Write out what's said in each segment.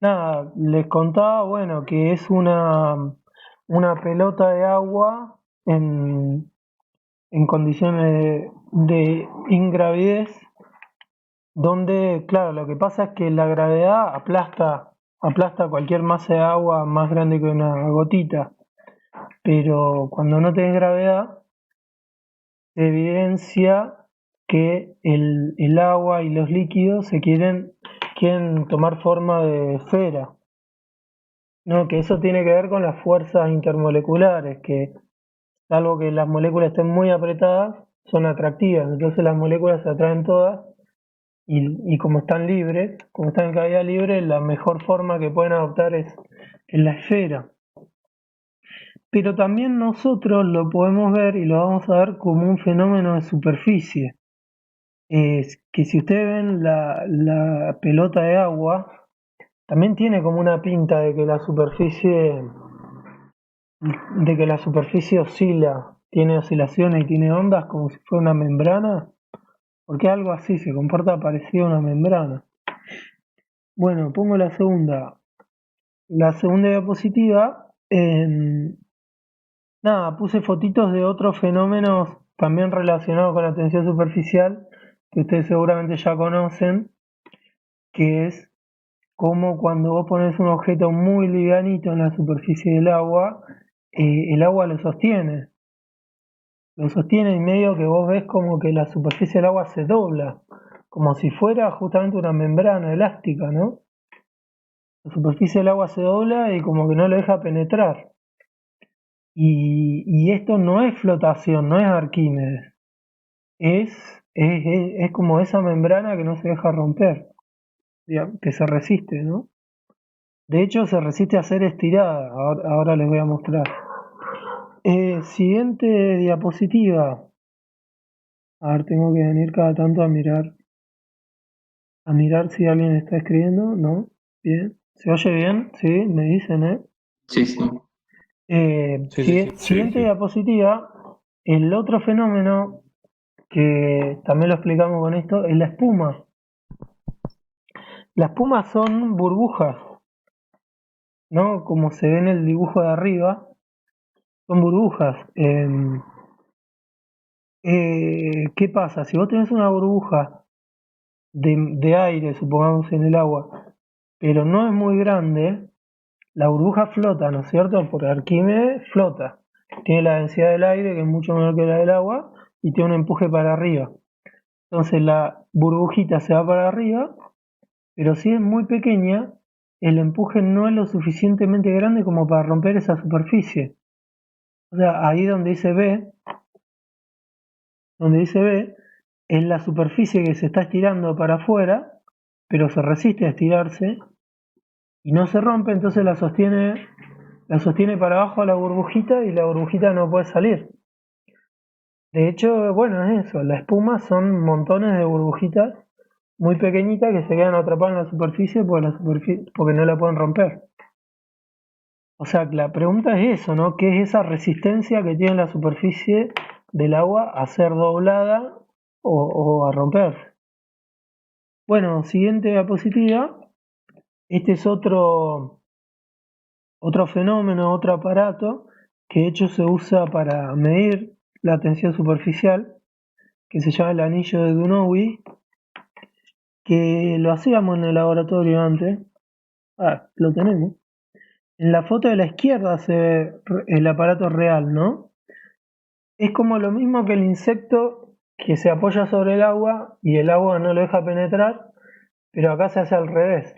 Nada, les contaba, bueno, que es una pelota de agua en condiciones de ingravidez, donde, claro, lo que pasa es que la gravedad aplasta cualquier masa de agua más grande que una gotita, pero cuando no tenés gravedad, se evidencia que el agua y los líquidos quieren tomar forma de esfera. No, que eso tiene que ver con las fuerzas intermoleculares, que salvo que las moléculas estén muy apretadas, son atractivas. Entonces las moléculas se atraen todas y como están libres, como están en caída libre, la mejor forma que pueden adoptar es en la esfera. Pero también nosotros lo podemos ver y lo vamos a ver como un fenómeno de superficie. Es que si ustedes ven la pelota de agua, también tiene como una pinta de que la superficie oscila, tiene oscilaciones y tiene ondas como si fuera una membrana, porque algo así se comporta parecido a una membrana. Bueno, pongo la segunda diapositiva. Nada, puse fotitos de otros fenómenos también relacionados con la tensión superficial que ustedes seguramente ya conocen, que es como cuando vos pones un objeto muy livianito en la superficie del agua, el agua lo sostiene y medio que vos ves como que la superficie del agua se dobla, como si fuera justamente una membrana elástica, ¿no? La superficie del agua se dobla y como que no lo deja penetrar. Y esto no es flotación, no es Arquímedes, es como esa membrana que no se deja romper, digamos, que se resiste, ¿no? De hecho, se resiste a ser estirada, ahora les voy a mostrar. Siguiente diapositiva. A ver, tengo que venir cada tanto a mirar si alguien está escribiendo, ¿no? Bien. ¿Se oye bien? Sí, me dicen, ¿eh? Sí, sí. Sí, sí, sí. Siguiente diapositiva. El otro fenómeno que también lo explicamos con esto es la espuma. Las espumas son burbujas, ¿no? Como se ve en el dibujo de arriba, son burbujas. ¿Qué pasa? Si vos tenés una burbuja de aire, supongamos en el agua, pero no es muy grande, la burbuja flota, ¿no es cierto? Por Arquímedes flota. Tiene la densidad del aire, que es mucho menor que la del agua, y tiene un empuje para arriba. Entonces la burbujita se va para arriba, pero si es muy pequeña, el empuje no es lo suficientemente grande como para romper esa superficie. O sea, ahí donde dice B, es la superficie que se está estirando para afuera, pero se resiste a estirarse y no se rompe, entonces la sostiene para abajo a la burbujita y la burbujita no puede salir. De hecho, bueno, es eso, la espuma son montones de burbujitas muy pequeñitas que se quedan atrapadas en la superficie porque no la pueden romper. O sea, la pregunta es eso, ¿no? ¿Qué es esa resistencia que tiene la superficie del agua a ser doblada o a romperse? Bueno, siguiente diapositiva. Este es otro fenómeno, otro aparato que de hecho se usa para medir la tensión superficial, que se llama el anillo de Dunoui, que lo hacíamos en el laboratorio antes. Lo tenemos. En la foto de la izquierda se ve el aparato real, ¿no? Es como lo mismo que el insecto que se apoya sobre el agua y el agua no lo deja penetrar, pero acá se hace al revés.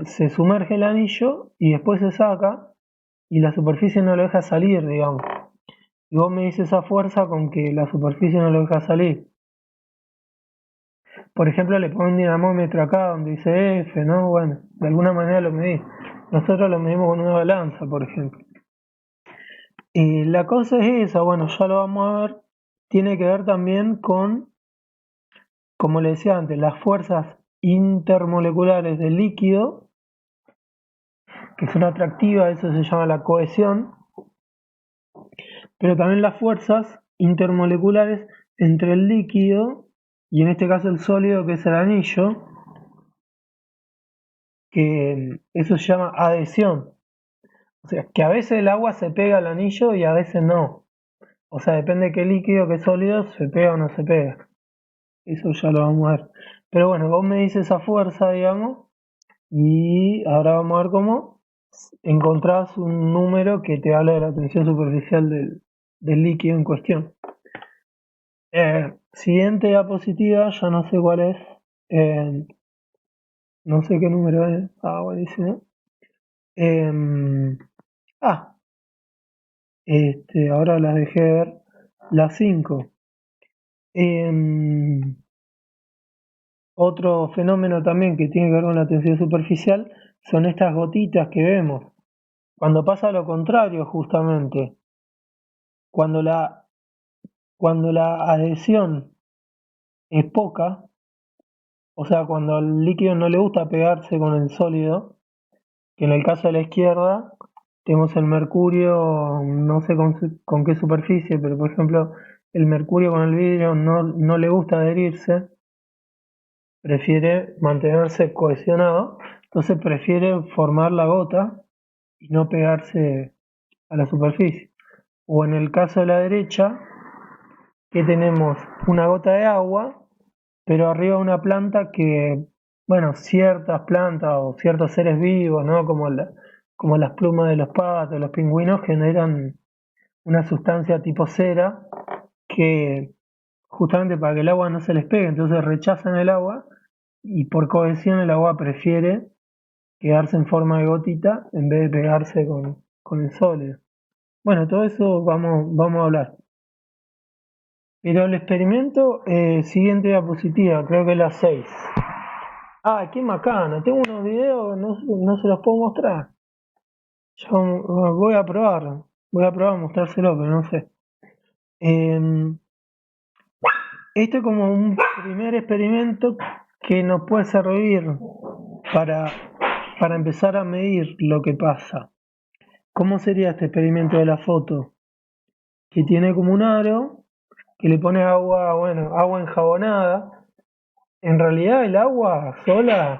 Se sumerge el anillo y después se saca y la superficie no lo deja salir, digamos. Y vos me dices esa fuerza con que la superficie no lo deja salir. Por ejemplo, le pongo un dinamómetro acá donde dice F, ¿no? Bueno, de alguna manera lo medís. Nosotros lo medimos con una balanza, por ejemplo. La cosa es esa, bueno, ya lo vamos a ver. Tiene que ver también con, como le decía antes, las fuerzas intermoleculares del líquido, que son atractivas, eso se llama la cohesión, pero también las fuerzas intermoleculares entre el líquido y en este caso el sólido, que es el anillo, que eso se llama adhesión. O sea, que a veces el agua se pega al anillo y a veces no. O sea, depende de qué líquido, qué sólido, se pega o no se pega. Eso ya lo vamos a ver. Pero bueno, vos me dices esa fuerza, digamos, y ahora vamos a ver cómo encontrás un número que te habla de la tensión superficial del líquido en cuestión. Siguiente diapositiva, ya no sé cuál es. No sé qué número es. Ah, buenísimo. Ahora las dejé ver. La 5. Otro fenómeno también que tiene que ver con la tensión superficial son estas gotitas que vemos. Cuando pasa lo contrario, justamente, cuando la, cuando la adhesión es poca, o sea, cuando al líquido no le gusta pegarse con el sólido, que en el caso de la izquierda tenemos el mercurio, no sé con qué superficie, pero por ejemplo, el mercurio con el vidrio no le gusta adherirse, prefiere mantenerse cohesionado, entonces prefiere formar la gota y no pegarse a la superficie. O en el caso de la derecha, que tenemos una gota de agua, pero arriba una planta que, bueno, ciertas plantas o ciertos seres vivos, ¿no? Como las plumas de los patos, los pingüinos, generan una sustancia tipo cera que justamente para que el agua no se les pegue, entonces rechazan el agua y por cohesión el agua prefiere quedarse en forma de gotita en vez de pegarse con el sólido. Bueno, todo eso vamos a hablar. Pero el experimento, siguiente diapositiva, creo que es la 6. Ah, qué macana, tengo unos videos, no se los puedo mostrar. Yo voy a probar mostrárselo, pero no sé. Esto es como un primer experimento que nos puede servir para, para empezar a medir lo que pasa. ¿Cómo sería este experimento de la foto? Que tiene como un aro, que le pone agua, bueno, agua enjabonada. En realidad el agua sola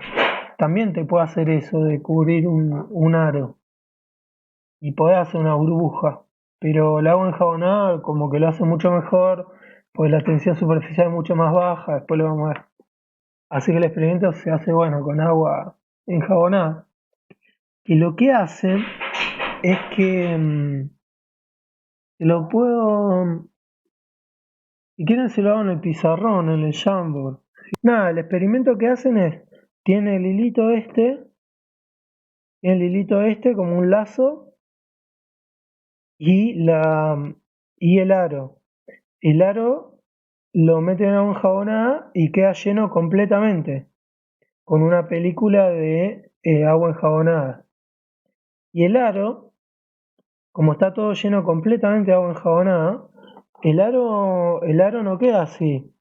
también te puede hacer eso de cubrir un aro y poder hacer una burbuja. Pero el agua enjabonada como que lo hace mucho mejor, pues la tensión superficial es mucho más baja, después lo vamos a ver. Así que el experimento se hace, bueno, con agua enjabonada. Y lo que hace es que lo puedo, si quieren se lo hago en el pizarrón, en el Jamboard. Nada, el experimento que hacen es, tiene el hilito como un lazo y el aro. El aro lo meten en agua enjabonada y queda lleno completamente con una película de agua enjabonada. Y el aro, como está todo lleno completamente de agua enjabonada, el aro no queda así.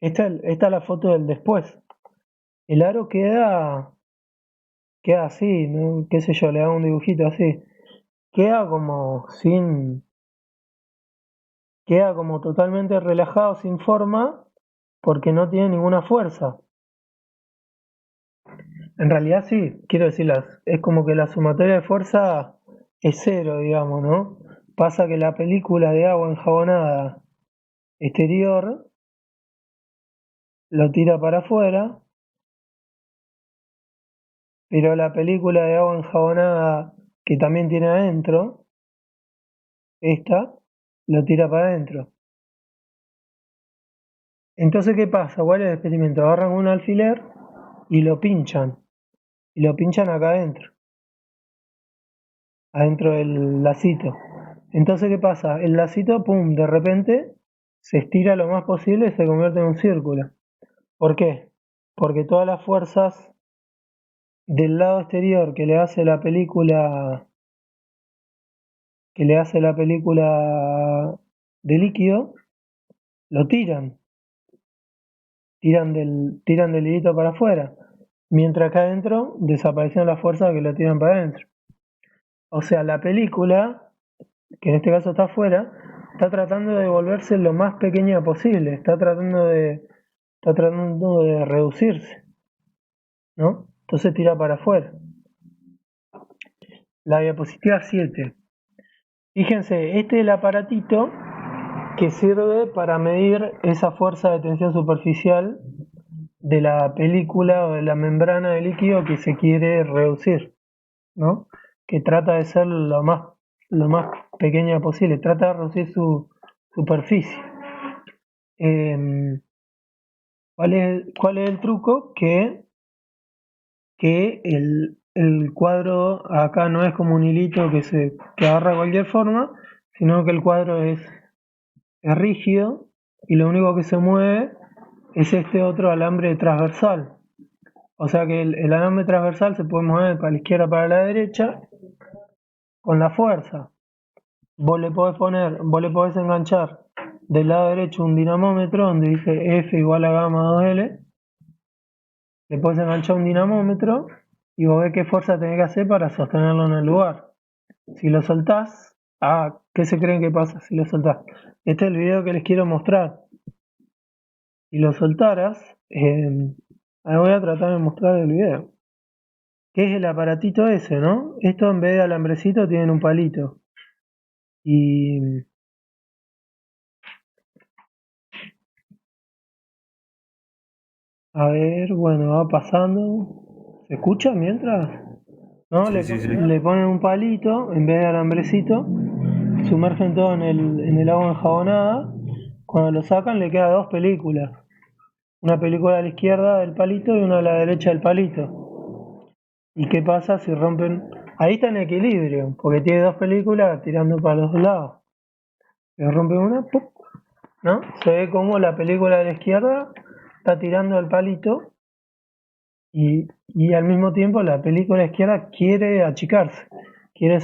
Esta es la foto del después. El aro queda así, ¿no? Qué sé yo, le hago un dibujito así. Queda como totalmente relajado, sin forma, porque no tiene ninguna fuerza. En realidad sí, quiero decir, es como que la sumatoria de fuerza es cero, digamos, ¿no? Pasa que la película de agua enjabonada exterior lo tira para afuera, pero la película de agua enjabonada que también tiene adentro, esta, lo tira para adentro. Entonces, ¿qué pasa? ¿Cuál es el experimento? Agarran un alfiler y lo pinchan acá adentro del lacito. Entonces, ¿qué pasa? El lacito, pum, de repente se estira lo más posible y se convierte en un círculo. ¿Por qué? Porque todas las fuerzas del lado exterior que le hace la película de líquido, lo tiran del hilito para afuera, mientras que adentro desaparecieron las fuerzas que lo tiran para adentro. O sea, la película, que en este caso está afuera, está tratando de volverse lo más pequeña posible, está tratando de reducirse, ¿no? entonces tira para afuera. La diapositiva 7. Fíjense, este es el aparatito que sirve para medir esa fuerza de tensión superficial de la película o de la membrana de líquido que se quiere reducir, ¿no? Que trata de ser lo más pequeña posible, trata de reducir su superficie. ¿Cuál es el truco? Que el cuadro acá no es como un hilito que agarra de cualquier forma, sino que el cuadro es rígido y lo único que se mueve es este otro alambre transversal. O sea que el alambre transversal se puede mover para la izquierda, para la derecha, con la fuerza. Vos le podés enganchar del lado derecho un dinamómetro donde dice F igual a gamma 2L. Le podés enganchar un dinamómetro y vos ves qué fuerza tenés que hacer para sostenerlo en el lugar. Si lo soltás, ¿qué se creen que pasa si lo soltás? Este es el video que les quiero mostrar. Si lo soltaras, ahora voy a tratar de mostrar el video. ¿Qué es el aparatito ese, no? Esto en vez de alambrecito tienen un palito. Y a ver, bueno, va pasando. ¿Se escucha mientras? ¿No? Sí. Le ponen un palito en vez de alambrecito, sumergen todo en el agua enjabonada. Cuando lo sacan le queda dos películas. Una película a la izquierda del palito y una a la derecha del palito. ¿Y qué pasa si rompen? Ahí está en equilibrio, porque tiene dos películas tirando para los dos lados. Le rompen una, ¡pum! ¿No? Se ve como la película de la izquierda está tirando el palito y al mismo tiempo la película de la izquierda quiere achicarse, quiere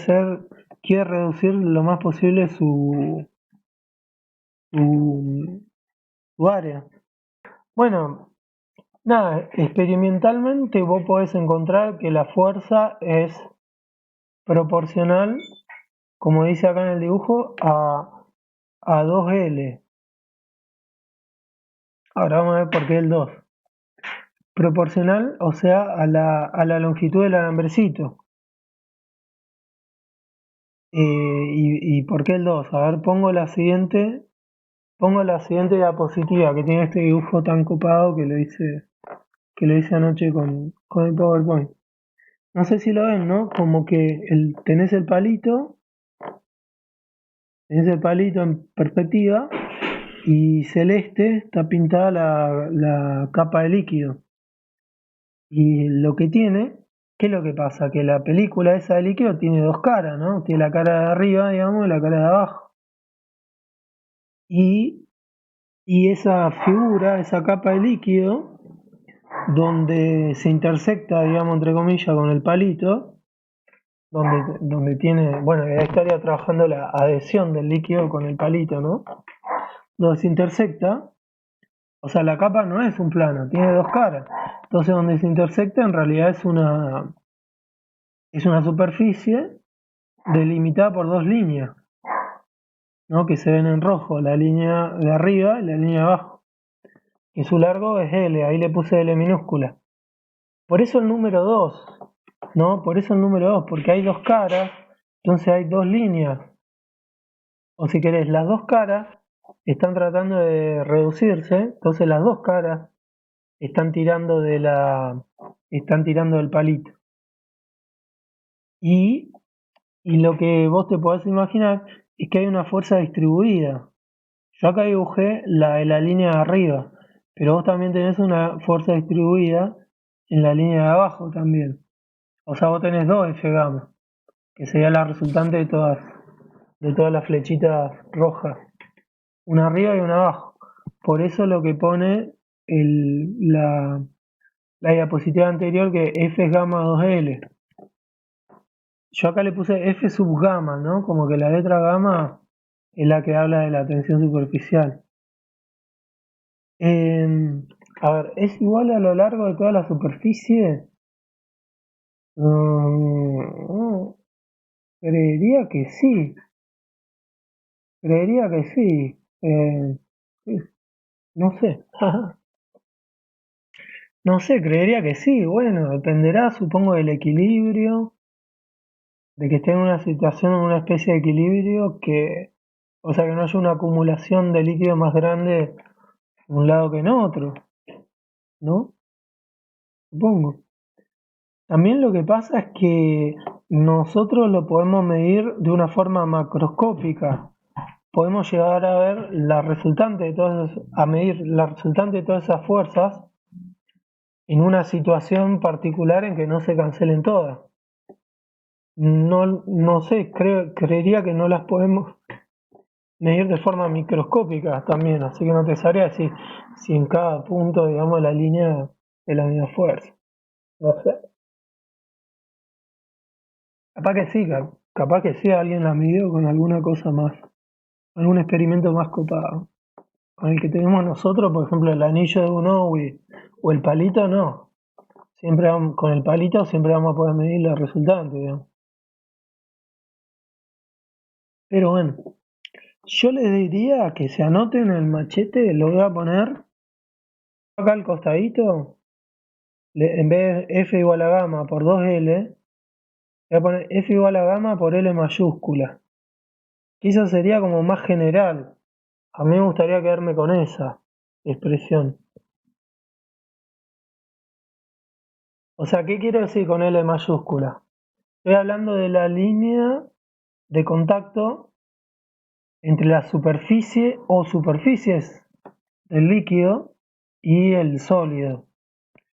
reducir lo más posible su área. Bueno, nada, experimentalmente vos podés encontrar que la fuerza es proporcional, como dice acá en el dibujo, a 2L. Ahora vamos a ver por qué el 2. Proporcional, o sea, a la longitud del alambrecito. ¿Y por qué el 2? A ver, pongo la siguiente diapositiva que tiene este dibujo tan copado que lo hice anoche con el PowerPoint. No sé si lo ven, ¿no? Como que tenés el palito en perspectiva y celeste está pintada la capa de líquido. Y lo que tiene, ¿qué es lo que pasa? Que la película esa de líquido tiene dos caras, ¿no? Tiene la cara de arriba, digamos, y la cara de abajo. Y esa figura, esa capa de líquido, donde se intersecta, digamos, entre comillas, con el palito, donde tiene, bueno, ahí estaría trabajando la adhesión del líquido con el palito, ¿no? Donde se intersecta, o sea, la capa no es un plano, tiene dos caras. Entonces, donde se intersecta, en realidad es una superficie delimitada por dos líneas, ¿no? Que se ven en rojo, la línea de arriba y la línea de abajo. Y su largo es L, ahí le puse L minúscula. Por eso el número 2, ¿no? Por eso el número 2, porque hay dos caras, entonces hay dos líneas. O si querés, las dos caras están tratando de reducirse, entonces las dos caras están tirando del palito. Y lo que vos te podés imaginar es que hay una fuerza distribuida. Yo acá dibujé la de la línea de arriba, pero vos también tenés una fuerza distribuida en la línea de abajo también. O sea, vos tenés dos F gamma, que sería la resultante de todas las flechitas rojas, una arriba y una abajo. Por eso lo que pone la diapositiva anterior, que F es gamma 2L. Yo acá le puse F sub gamma, ¿no? Como que la letra gamma es la que habla de la tensión superficial. A ver, ¿es igual a lo largo de toda la superficie? Creería que sí. Creería que sí. Sí, no sé. No sé, creería que sí. Bueno, dependerá, supongo, del equilibrio, de que esté en una situación, en una especie de equilibrio o sea, que no haya una acumulación de líquido más grande en un lado que en otro, ¿no? Supongo. También lo que pasa es que nosotros lo podemos medir de una forma macroscópica. Podemos llegar a ver a medir la resultante de todas esas fuerzas en una situación particular en que no se cancelen todas. No sé, creería que no las podemos medir de forma microscópica también, así que no te sabría decir si en cada punto, digamos, la línea es la misma fuerza. No sé. Capaz que sí alguien la midió con alguna cosa más, algún experimento más copado. Con el que tenemos nosotros, por ejemplo, el anillo de Unowi o el palito, no. Con el palito siempre vamos a poder medir la resultante, digamos. Pero bueno, yo les diría que se anoten el machete, lo voy a poner acá al costadito, en vez de F igual a gamma por 2L, voy a poner F igual a gamma por L mayúscula. Que eso sería como más general. A mí me gustaría quedarme con esa expresión. O sea, ¿qué quiero decir con L mayúscula? Estoy hablando de la línea de contacto entre la superficie o superficies del líquido y el sólido.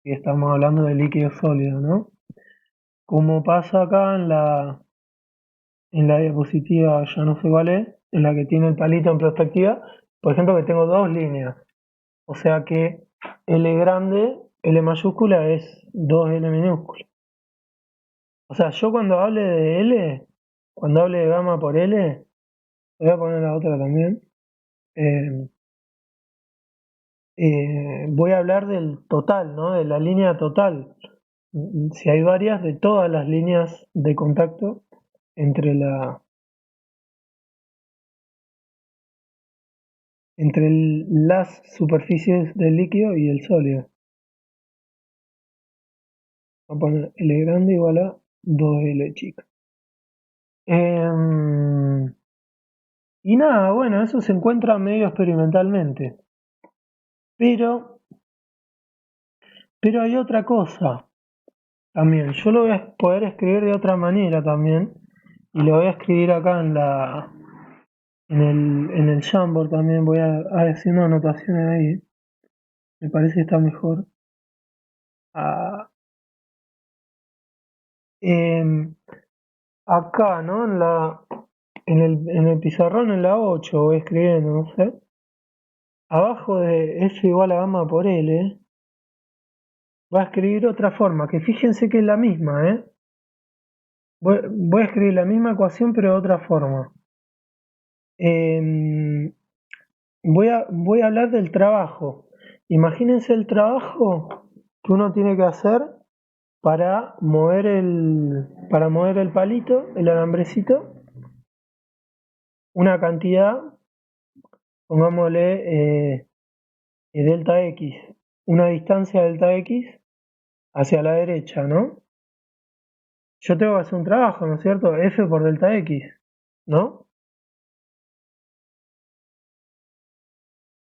Y estamos hablando de líquido sólido, ¿no? Como pasa acá en la diapositiva, ya no sé cuál es, en la que tiene el palito en perspectiva, por ejemplo, que tengo dos líneas. O sea que L grande, L mayúscula es 2L minúscula. O sea, yo cuando hable de L, cuando hable de gamma por L, voy a poner la otra también. eh, Voy a hablar del total, ¿no? De la línea total. Si hay varias, de todas las líneas de contacto entre las superficies del líquido y el sólido. Voy a poner L grande igual a 2L chica. Y nada, bueno, eso se encuentra medio experimentalmente. Pero hay otra cosa también. Yo lo voy a poder escribir de otra manera también. Y lo voy a escribir acá en el Jamboard también. Voy a hacer unas anotaciones ahí. Me parece que está mejor. Ah, acá, ¿no? En el pizarrón en la 8 voy escribiendo, no sé. Abajo de F igual a gamma por L, voy a escribir otra forma, que fíjense que es la misma, ¿eh? Voy a escribir la misma ecuación pero de otra forma. Voy a hablar del trabajo. Imagínense el trabajo que uno tiene que hacer para mover el palito, el alambrecito, una cantidad, pongámosle delta x, una distancia delta x hacia la derecha, ¿no? Yo tengo que hacer un trabajo, ¿no es cierto? F por delta x, ¿no?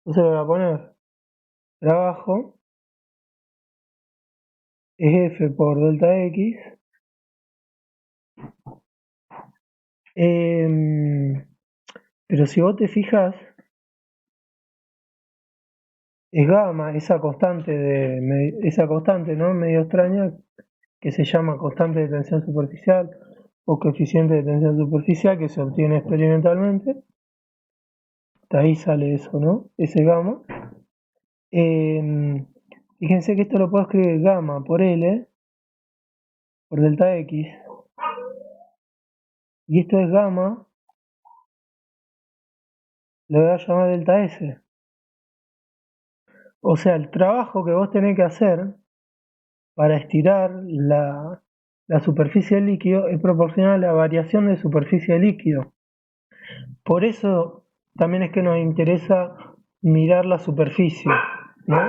Entonces voy a poner trabajo es F por delta x. Pero si vos te fijas, es gamma, esa constante, ¿no? Medio extraña, que se llama constante de tensión superficial o coeficiente de tensión superficial, que se obtiene experimentalmente. De ahí sale eso, ¿no? Ese gamma. Fíjense que esto lo puedo escribir gamma por L, por delta X, y esto es gamma, lo voy a llamar delta S. O sea, el trabajo que vos tenés que hacer para estirar la superficie del líquido es proporcional a la variación de superficie del líquido. Por eso también es que nos interesa mirar la superficie, ¿no?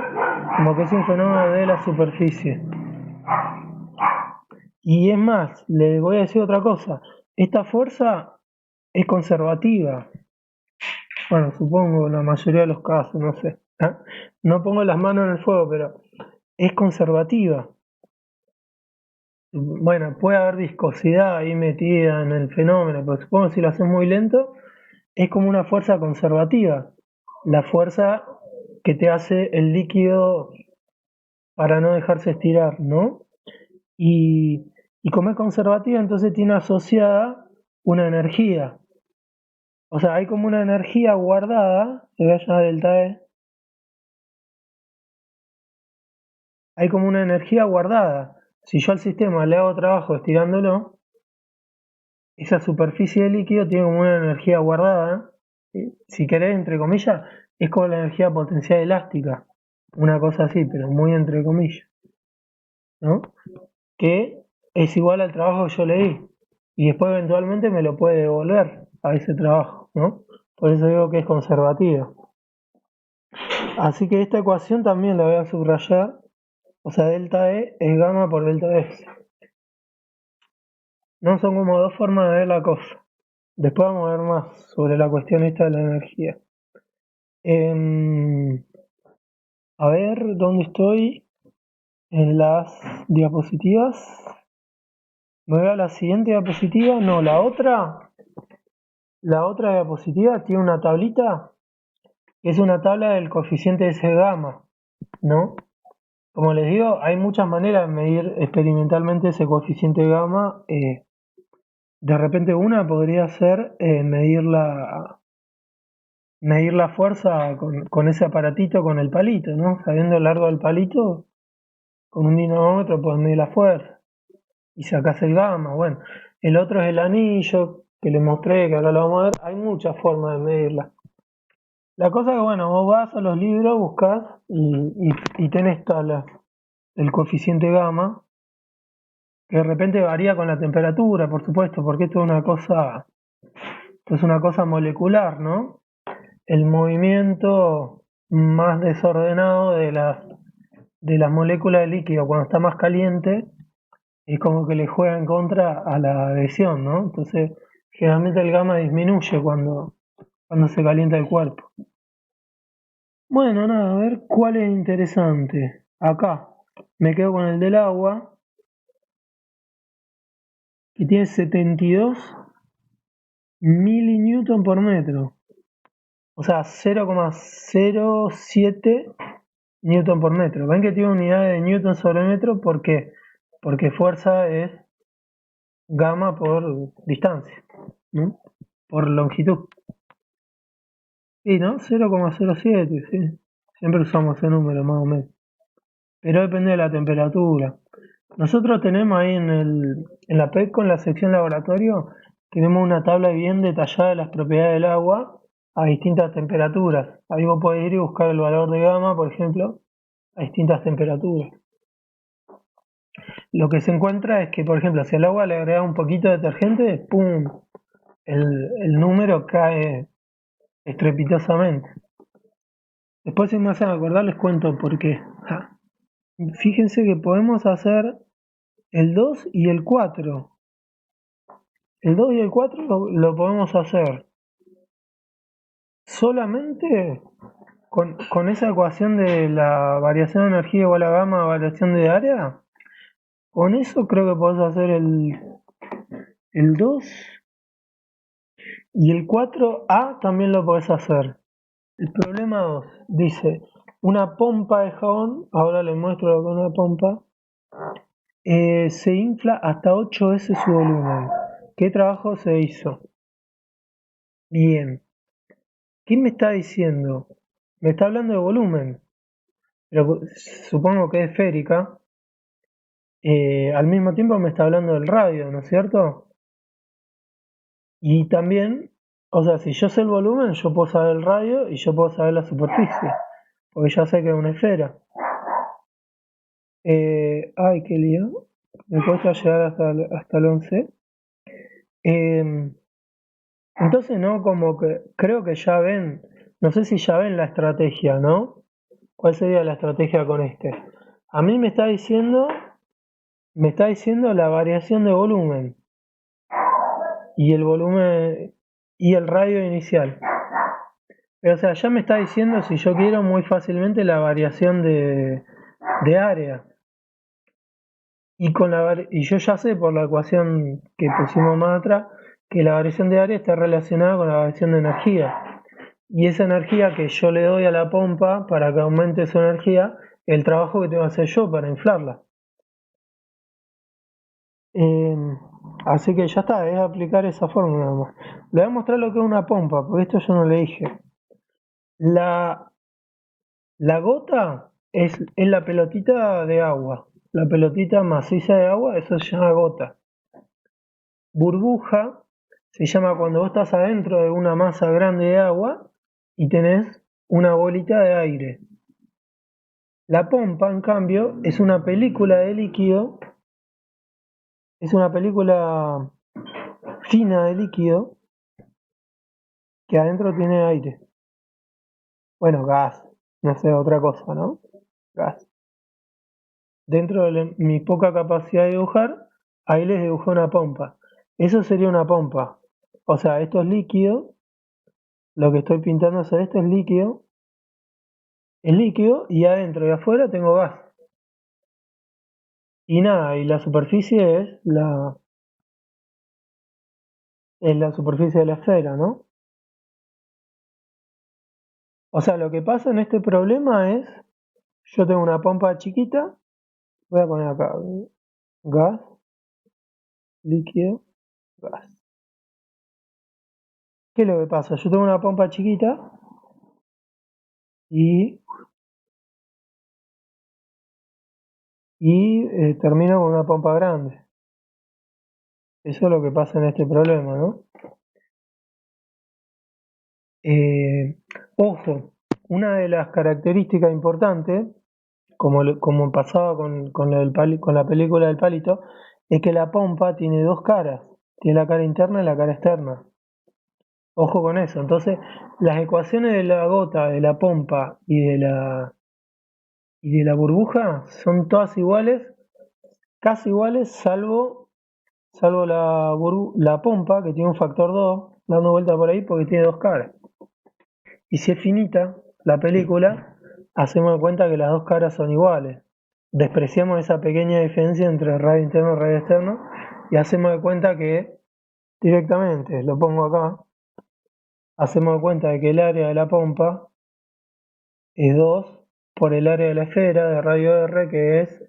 como que es un fenómeno de la superficie. Y es más, le voy a decir otra cosa, esta fuerza es conservativa. Bueno, supongo en la mayoría de los casos, no sé. No pongo las manos en el fuego, pero es conservativa. Bueno, puede haber viscosidad ahí metida en el fenómeno, pero supongo que si lo haces muy lento, es como una fuerza conservativa. La fuerza que te hace el líquido para no dejarse estirar, ¿no? Y, y como es conservativa, entonces tiene asociada una energía. O sea, hay como una energía guardada, se ve allá delta E, hay como una energía guardada. Si yo al sistema le hago trabajo estirándolo, esa superficie de líquido tiene como una energía guardada. Si querés, entre comillas, es como la energía potencial elástica. Una cosa así, pero muy entre comillas, ¿no? Que es igual al trabajo que yo leí. Y después eventualmente me lo puede devolver a ese trabajo, ¿no? Por eso digo que es conservativa. Así que esta ecuación también la voy a subrayar. O sea, delta E es gamma por delta S. No son como dos formas de ver la cosa. Después vamos a ver más sobre la cuestión esta de la energía. Em, a ver, ¿dónde estoy? En las diapositivas. Me voy a la siguiente diapositiva. No, la otra. La otra diapositiva tiene una tablita que es una tabla del coeficiente de ese gamma, ¿no? Como les digo, hay muchas maneras de medir experimentalmente ese coeficiente gamma. De repente una podría ser medir la fuerza con ese aparatito, con el palito, ¿no? Sabiendo el largo del palito, con un dinamómetro puedes medir la fuerza y sacás el gamma. Bueno, el otro es el anillo, que les mostré, que ahora lo vamos a ver. Hay muchas formas de medirla. La cosa es que, bueno, vos vas a los libros, buscas y tenés tablas del coeficiente gamma, que de repente varía con la temperatura, por supuesto, porque esto es una cosa molecular, ¿no? El movimiento más desordenado de las moléculas de líquido cuando está más caliente es como que le juega en contra a la adhesión, ¿no? Entonces, generalmente el gamma disminuye cuando se calienta el cuerpo. Bueno, nada, a ver cuál es interesante. Acá me quedo con el del agua, que tiene 72 milinewton por metro. O sea, 0,07 newton por metro. Ven que tiene unidades de newton sobre metro, ¿por qué? Porque fuerza es gamma por distancia, ¿no? Por longitud. Sí, ¿no? 0,07, sí. Siempre usamos ese número, más o menos. Pero depende de la temperatura. Nosotros tenemos ahí en la PEC, en la sección laboratorio, tenemos una tabla bien detallada de las propiedades del agua a distintas temperaturas. Ahí vos podés ir y buscar el valor de gamma, por ejemplo, a distintas temperaturas. Lo que se encuentra es que, por ejemplo, si al agua le agregas un poquito de detergente, ¡pum! El número cae estrepitosamente. Después, si me hacen acordar, les cuento por qué. Fíjense que podemos hacer el 2 y el 4. El 2 y el 4 lo podemos hacer solamente con esa ecuación de la variación de energía igual a gamma variación de área. Con eso creo que podés hacer el 2 y el 4A también lo podés hacer. El problema 2 dice una pompa de jabón, ahora les muestro lo que es una pompa, se infla hasta 8 veces su volumen. ¿Qué trabajo se hizo? Bien. ¿Qué me está diciendo? Me está hablando de volumen, pero supongo que es esférica. Al mismo tiempo me está hablando del radio, ¿no es cierto? Y también, o sea, si yo sé el volumen, yo puedo saber el radio y yo puedo saber la superficie, porque ya sé que es una esfera. Ay, qué lío. Me cuesta llegar hasta el 11. Entonces, ¿no? Como que creo que ya ven, no sé si ya ven la estrategia, ¿no? ¿Cuál sería la estrategia con este? A mí me está diciendo la variación de volumen y el volumen y el radio inicial. Pero, o sea, ya me está diciendo, si yo quiero, muy fácilmente la variación de área. Y yo ya sé por la ecuación que pusimos más atrás que la variación de área está relacionada con la variación de energía. Y esa energía que yo le doy a la pompa para que aumente su energía, el trabajo que tengo que hacer yo para inflarla. Así que ya está, es aplicar esa fórmula nada más. Le voy a mostrar lo que es una pompa, porque esto yo no le dije. La gota es la pelotita de agua, la pelotita maciza de agua, eso se llama gota. Burbuja se llama cuando vos estás adentro de una masa grande de agua y tenés una bolita de aire. La pompa, en cambio, es una película de líquido, es una película fina de líquido que adentro tiene aire. Bueno, gas, no sé, otra cosa, ¿no? Gas. Dentro de mi poca capacidad de dibujar, ahí les dibujé una pompa. Eso sería una pompa. O sea, esto es líquido, lo que estoy pintando sobre esto es líquido, y adentro y afuera tengo gas. Y nada, y la superficie es la superficie de la esfera, ¿no? O sea, lo que pasa en este problema es, yo tengo una pompa chiquita, voy a poner acá, gas, líquido, gas. ¿Qué es lo que pasa? Yo tengo una pompa chiquita y termino con una pompa grande. Eso es lo que pasa en este problema, ¿no? Ojo, una de las características importantes, como pasaba con la película del palito, es que la pompa tiene dos caras, tiene la cara interna y la cara externa. Ojo con eso. Entonces, las ecuaciones de la gota, de la pompa y de la burbuja son todas iguales, casi iguales, salvo la pompa, que tiene un factor 2 dando vuelta por ahí porque tiene dos caras. Y si es finita la película, hacemos de cuenta que las dos caras son iguales. Despreciamos esa pequeña diferencia entre radio interno y radio externo y hacemos de cuenta que directamente, lo pongo acá, hacemos de cuenta de que el área de la pompa es 2 por el área de la esfera de radio R, que es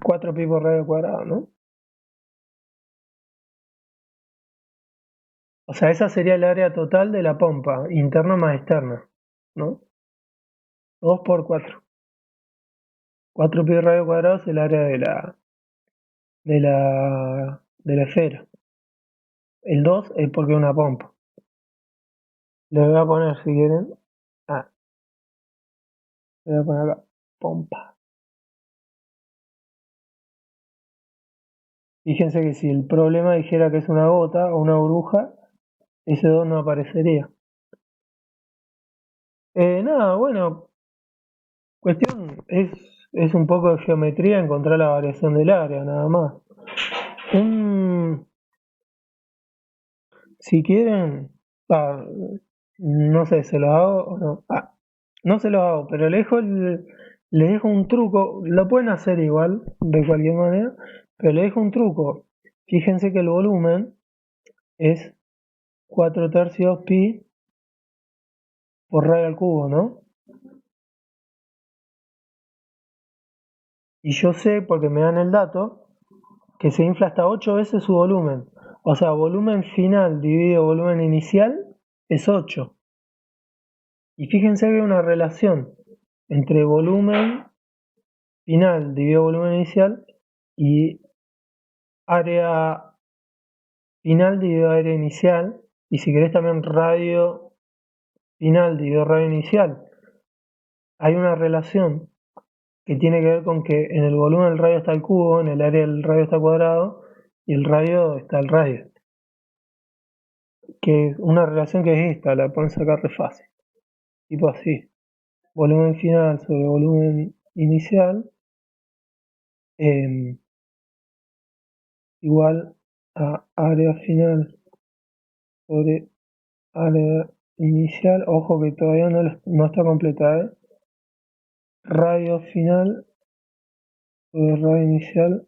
4 pi por radio cuadrado, ¿no? O sea, esa sería el área total de la pompa, interna más externa, ¿no? 2 por 4. 4 pi radio cuadrado es el área de la esfera. El 2 es porque es una pompa. Le voy a poner, si quieren, le voy a poner acá, pompa. Fíjense que si el problema dijera que es una gota o una burbuja, ese 2 no aparecería. Nada, bueno, cuestión es un poco de geometría, encontrar la variación del área, nada más. Si quieren, no sé, se lo hago o no. No se lo hago, pero les dejo un truco. Lo pueden hacer igual, de cualquier manera, pero les dejo un truco. Fíjense que el volumen es 4 tercios pi por radio al cubo, ¿no? Y yo sé, porque me dan el dato, que se infla hasta 8 veces su volumen. O sea, volumen final dividido volumen inicial es 8. Y fíjense que hay una relación entre volumen final dividido volumen inicial y área final dividido área inicial. Y si querés también radio final dividido radio inicial. Hay una relación que tiene que ver con que en el volumen del radio está el cubo, en el área del radio está el cuadrado y el radio está el radio. Que es una relación que es esta, la pueden sacar de fácil. Tipo así. volumen final sobre volumen inicial, igual a área final sobre área inicial. Ojo que todavía no está completa, radio final sobre radio inicial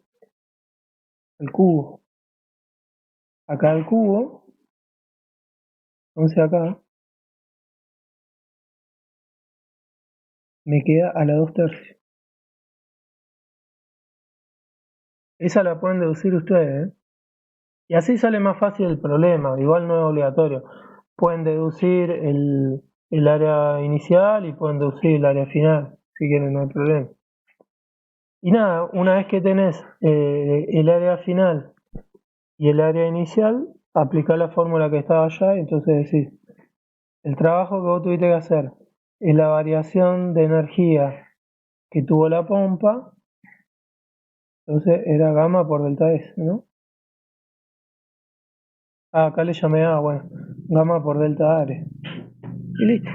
al cubo. Acá el cubo, entonces acá me queda a la 2/3. Esa la pueden deducir ustedes, y así sale más fácil el problema. Igual no es obligatorio. Pueden deducir el área inicial y pueden deducir el área final, si quieren, no hay problema. Y nada, una vez que tenés el área final y el área inicial, aplicá la fórmula que estaba allá y entonces decís, el trabajo que vos tuviste que hacer es la variación de energía que tuvo la pompa, entonces era gamma por delta S, ¿no? Acá le llamé A, bueno, gamma por delta área. Y listo.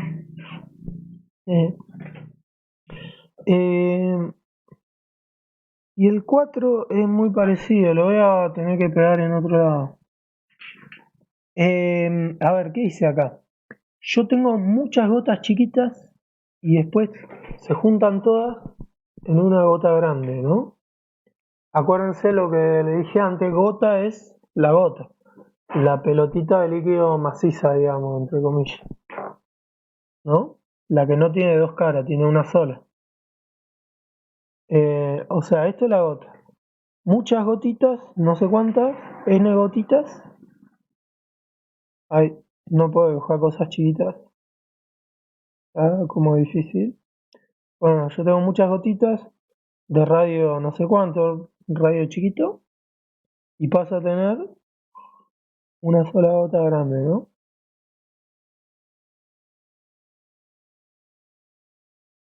Y el 4 es muy parecido, lo voy a tener que pegar en otro lado. A ver, ¿qué dice acá? Yo tengo muchas gotas chiquitas y después se juntan todas en una gota grande, ¿no? Acuérdense lo que le dije antes, gota es la gota, la pelotita de líquido maciza, digamos, entre comillas, ¿no? La que no tiene dos caras, tiene una sola. O sea, esto es la gota. Muchas gotitas, no sé cuántas, n gotitas. Ay, no puedo dibujar cosas chiquitas. Como difícil. Bueno, yo tengo muchas gotitas de radio no sé cuánto, radio chiquito, y paso a tener una sola gota grande, ¿no?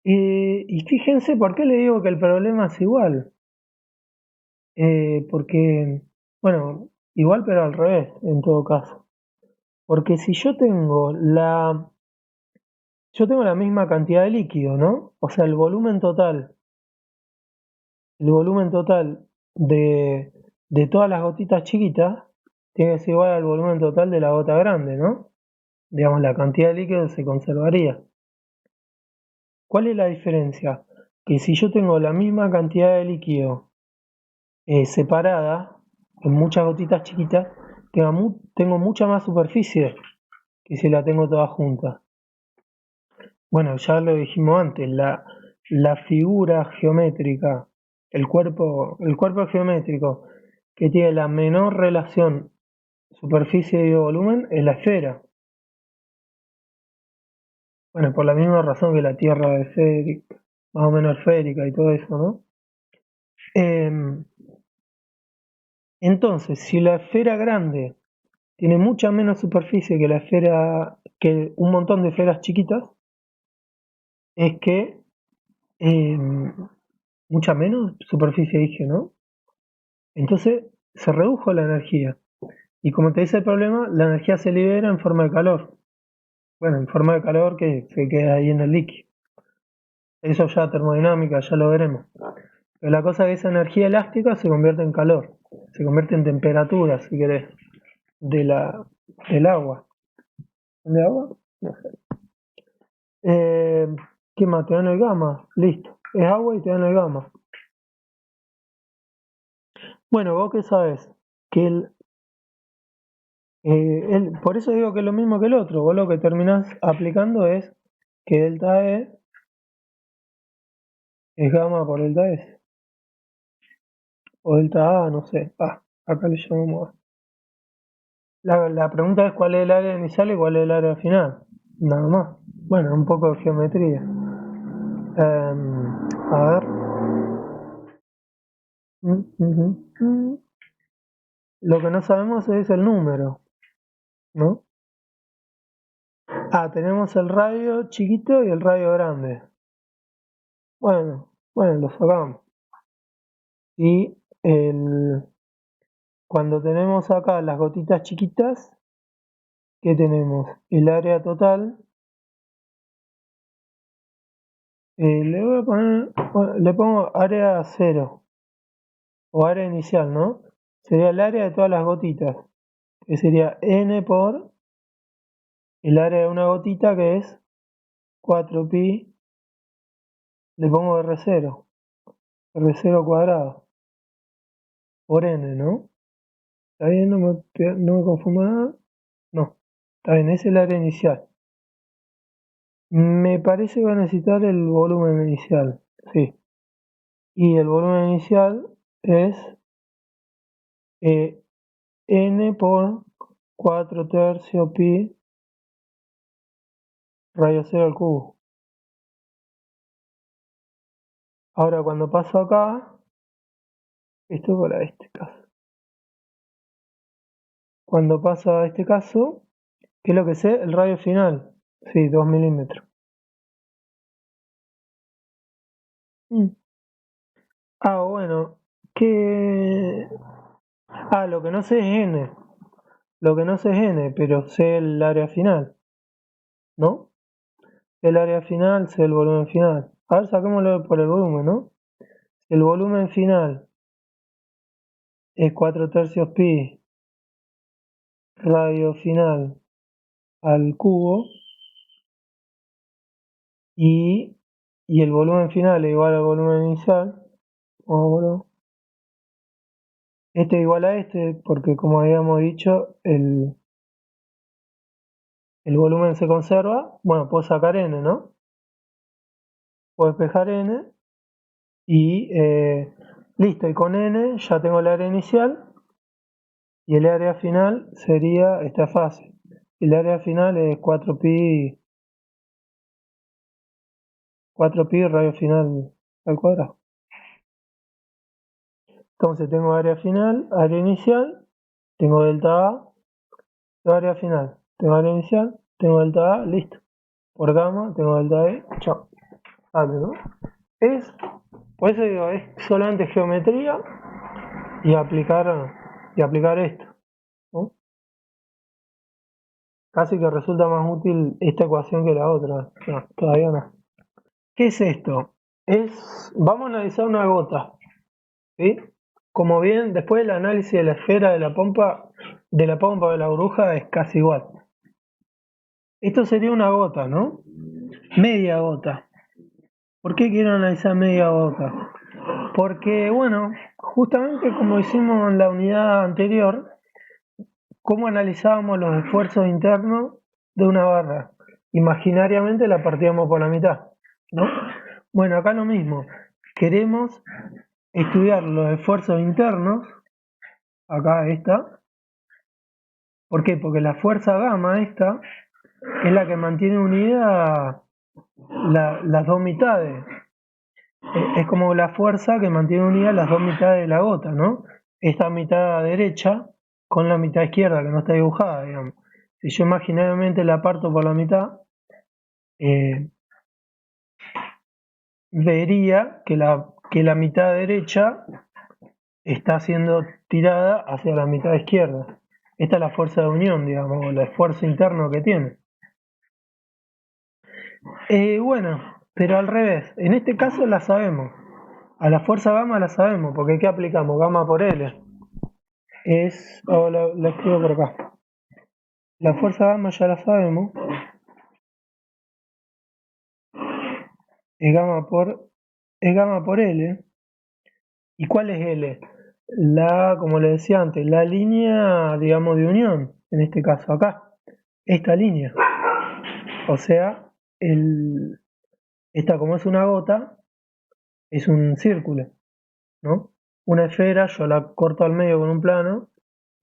Y fíjense por qué le digo que el problema es igual. Porque, bueno, igual pero al revés, en todo caso. Porque si yo tengo la misma cantidad de líquido, ¿no? O sea, el volumen total de todas las gotitas chiquitas tiene que ser igual al volumen total de la gota grande, ¿no? Digamos, la cantidad de líquido se conservaría. ¿Cuál es la diferencia? Que si yo tengo la misma cantidad de líquido separada en muchas gotitas chiquitas, tengo mucha más superficie que si la tengo toda junta. Bueno, ya lo dijimos antes, la figura geométrica, el cuerpo geométrico que tiene la menor relación superficie y volumen es la esfera. Bueno, por la misma razón que la Tierra es esférica, más o menos esférica y todo eso, ¿no? Entonces, si la esfera grande tiene mucha menos superficie que un montón de esferas chiquitas, es que mucha menos superficie dije, ¿no? Entonces se redujo la energía. Y como te dice el problema, la energía se libera en forma de calor. Bueno, en forma de calor que se queda ahí en el líquido. Eso ya termodinámica, ya lo veremos. Pero la cosa es que esa energía elástica se convierte en calor, se convierte en temperatura, si querés, del agua. ¿De agua? No sé. ¿Qué más? Te dan el gamma, listo. Es agua y te dan el gamma. Bueno, vos qué sabes, que por eso digo que es lo mismo que el otro. Vos lo que terminás aplicando es que delta E es gamma por delta S. O delta A, no sé. Acá le llamamos A. La pregunta es cuál es el área inicial y cuál es el área final. Nada más. Bueno, un poco de geometría. A ver. Lo que no sabemos es el número, ¿no? Tenemos el radio chiquito y el radio grande. Bueno, lo sacamos. Y cuando tenemos acá las gotitas chiquitas, ¿qué tenemos? El área total Le voy a poner, bueno, le pongo área 0 o área inicial, ¿no? Sería el área de todas las gotitas, que sería n por el área de una gotita, que es 4pi, le pongo R0 cuadrado, por n, ¿no? ¿Está bien? No me confundo nada. No, está bien, es el área inicial. Me parece que va a necesitar el volumen inicial, sí. Y el volumen inicial es n por 4 tercios pi radio 0 al cubo. Ahora cuando paso acá, esto para este caso. Cuando paso a este caso, ¿qué es lo que sé? El radio final. Sí, 2 milímetros. Bueno, que... lo que no sé es n. Lo que no sé es n, pero sé el área final, ¿no? El área final, sé el volumen final. A ver, saquémoslo por el volumen, ¿no? El volumen final es 4 tercios pi radio final al cubo y el volumen final es igual al volumen inicial. Este es igual a este porque, como habíamos dicho, el volumen se conserva. Bueno, puedo sacar n, ¿no? Puedo despejar n y listo. Y con n ya tengo el área inicial y el área final sería esta fase. El área final es 4pi radio final al cuadrado. Entonces tengo área final, área inicial, tengo delta A, tengo área final, tengo área inicial, tengo delta A, listo. Por gamma tengo delta E, chao. Sale, ¿no? Por eso digo, es solamente geometría y aplicar esto, ¿no? Casi que resulta más útil esta ecuación que la otra. No, todavía no. ¿Qué es esto? Vamos a analizar una gota, ¿sí? Como bien, después el análisis de la esfera de la pompa de la burbuja es casi igual. Esto sería una gota, ¿no? Media gota. ¿Por qué quiero analizar media gota? Porque, bueno, justamente como hicimos en la unidad anterior, ¿cómo analizábamos los esfuerzos internos de una barra? Imaginariamente la partíamos por la mitad, ¿no? Bueno, acá lo mismo. Queremos estudiar los esfuerzos internos, acá esta. ¿Por qué? Porque la fuerza gamma esta es la que mantiene unida las dos mitades. Es como la fuerza que mantiene unidas las dos mitades de la gota, ¿no? Esta mitad derecha con la mitad izquierda que no está dibujada, digamos. Si yo imaginariamente la parto por la mitad, vería que la mitad derecha está siendo tirada hacia la mitad izquierda. Esta es la fuerza de unión, digamos, o el esfuerzo interno que tiene. Bueno, pero al revés. En este caso la sabemos. A la fuerza gamma la sabemos, porque ¿qué aplicamos? Gamma por L. La escribo por acá. La fuerza gamma ya la sabemos. Es gamma por L. ¿Y cuál es L? Como le decía antes, la línea, digamos, de unión, en este caso acá, esta línea. O sea, esta como es una gota, es un círculo, ¿no? Una esfera, yo la corto al medio con un plano,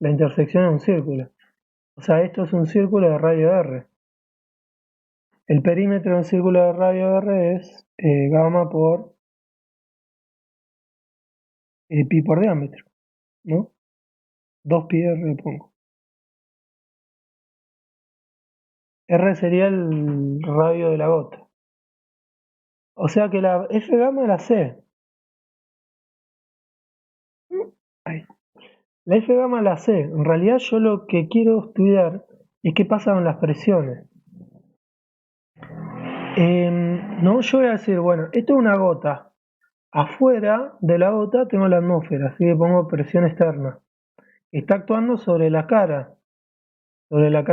la intersección es un círculo. O sea, esto es un círculo de radio R. El perímetro de un círculo de radio R es gamma por pi por diámetro, ¿no? 2 pi R pongo. R sería el radio de la gota. O sea que la F gamma la sé. Ahí. La F gamma la sé. En realidad yo lo que quiero estudiar es qué pasa con las presiones. No, yo voy a decir, bueno, esto es una gota. Afuera de la gota tengo la atmósfera, así que pongo presión externa. Está actuando sobre la cara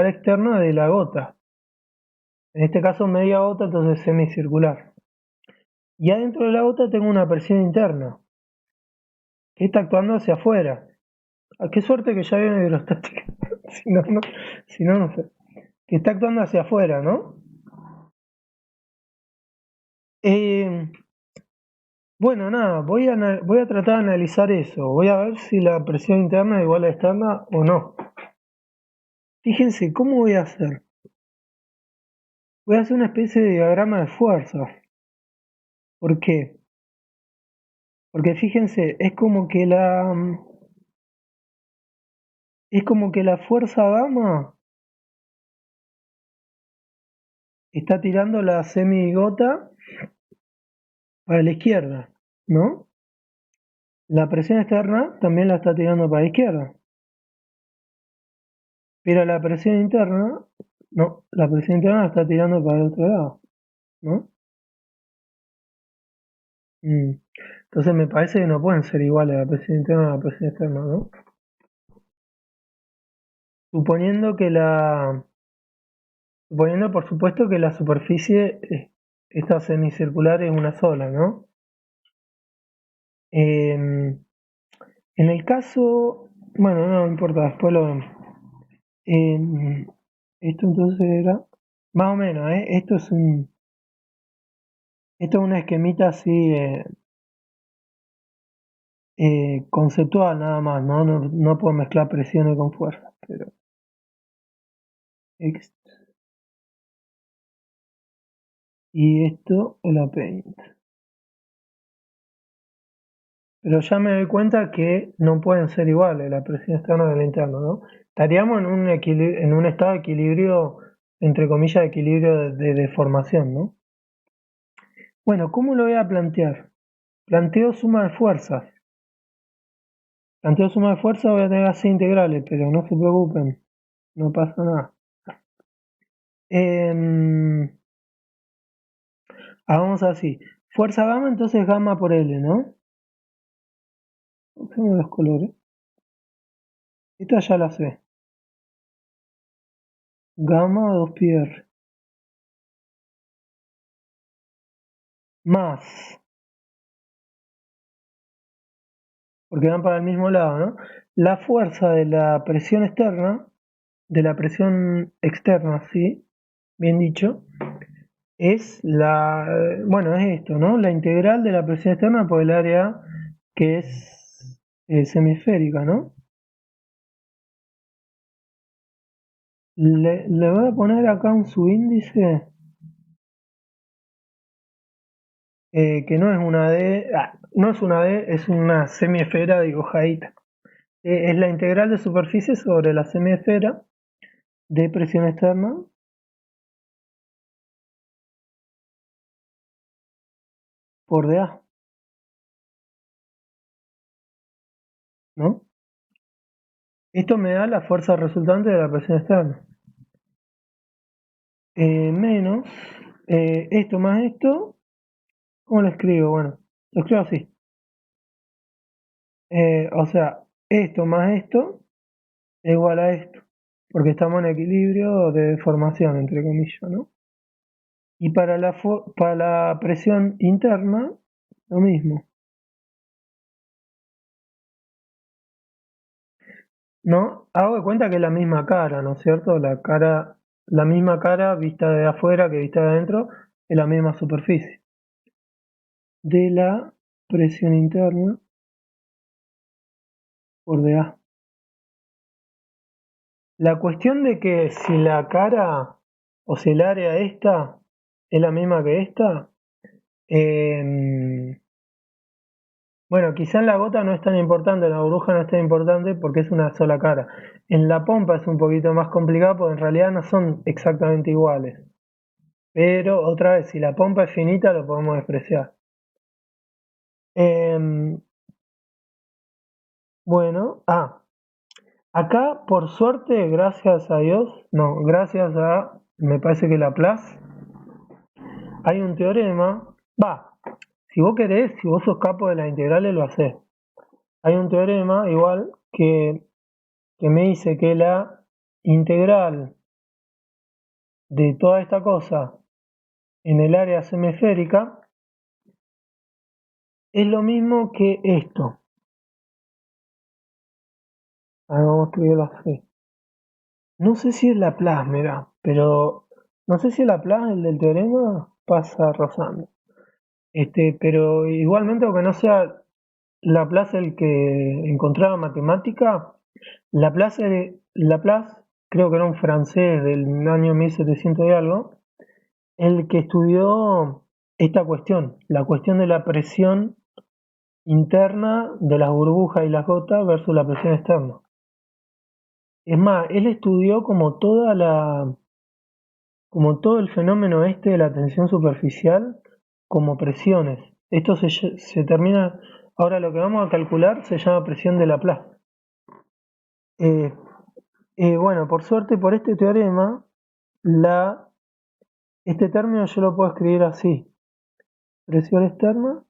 externa de la gota. En este caso media gota, entonces semicircular. Y adentro de la gota tengo una presión interna, que está actuando hacia afuera. Qué suerte que ya viene hidrostática. Si no, no sé. Que está actuando hacia afuera, ¿no? Bueno, nada, voy a tratar de analizar eso. Voy a ver si la presión interna es igual a externa o no. Fíjense, ¿cómo voy a hacer? Voy a hacer una especie de diagrama de fuerzas. ¿Por qué? Porque fíjense, es como que la fuerza gamma está tirando la semigota para la izquierda, ¿no? La presión externa también la está tirando para la izquierda. Pero la presión interna, no, la presión interna la está tirando para el otro lado, ¿no? Entonces me parece que no pueden ser iguales la presión interna a la presión externa, ¿no? Suponiendo por supuesto que la superficie esta semicircular es una sola, ¿no? En el caso, bueno, no importa, después lo vemos. Esto entonces era, más o menos, esto es una esquemita así conceptual nada más, ¿no? No puedo mezclar presiones con fuerza, pero y esto es la paint. Pero ya me doy cuenta que no pueden ser iguales la presión externa y la interna, ¿no? Estaríamos en un estado de equilibrio, entre comillas, de equilibrio de deformación, ¿no? Bueno, ¿cómo lo voy a plantear? Planteo suma de fuerzas. Planteo suma de fuerzas, voy a tener así integrales, pero no se preocupen, no pasa nada. Hagamos así. Fuerza gamma, entonces gamma por L, ¿no? Usemos los colores. Esta ya la sé. Gamma 2πr. Más. Porque van para el mismo lado, ¿no? La fuerza de la presión externa, de la presión externa, sí, bien dicho, es bueno, es esto, ¿no? La integral de la presión externa por el área que es semisférica, ¿no? Le voy a poner acá un subíndice que no es una D, no es una D, es una semiesfera dibujadita. Es la integral de superficie sobre la semiesfera de presión externa por dA, ¿no? Esto me da la fuerza resultante de la presión externa. Menos esto más esto, ¿cómo lo escribo? Bueno, lo escribo así. O sea, esto más esto es igual a esto, porque estamos en equilibrio de deformación, entre comillas, ¿no? Y para la presión interna, lo mismo, ¿no? Hago de cuenta que es la misma cara, ¿no es cierto? La misma cara vista de afuera que vista de adentro, es la misma superficie. De la presión interna por dA. La cuestión de que si la cara o si el área esta es la misma que esta, bueno, quizá en la gota no es tan importante, en la burbuja no es tan importante porque es una sola cara. En la pompa es un poquito más complicado porque en realidad no son exactamente iguales. Pero otra vez, si la pompa es finita lo podemos despreciar. Bueno, acá por suerte, gracias a Dios, no, gracias a, me parece que Laplace, hay un teorema, si vos querés, si vos sos capo de las integrales lo hacés. Hay un teorema igual que me dice que la integral de toda esta cosa en el área semisférica es lo mismo que esto. Vamos a escribirlo así. No sé si es Laplace, mira, pero no sé si es Laplace el del teorema pasa rozando. Pero igualmente, aunque no sea Laplace el que encontraba matemática, Laplace, creo que era un francés del año 1700 y algo, el que estudió esta cuestión, la cuestión de la presión interna de las burbujas y las gotas versus la presión externa. Es más, él estudió como todo el fenómeno de la tensión superficial como presiones. Esto se termina, ahora lo que vamos a calcular se llama presión de Laplace. Bueno, por suerte, por este teorema, este término yo lo puedo escribir así. Presión externa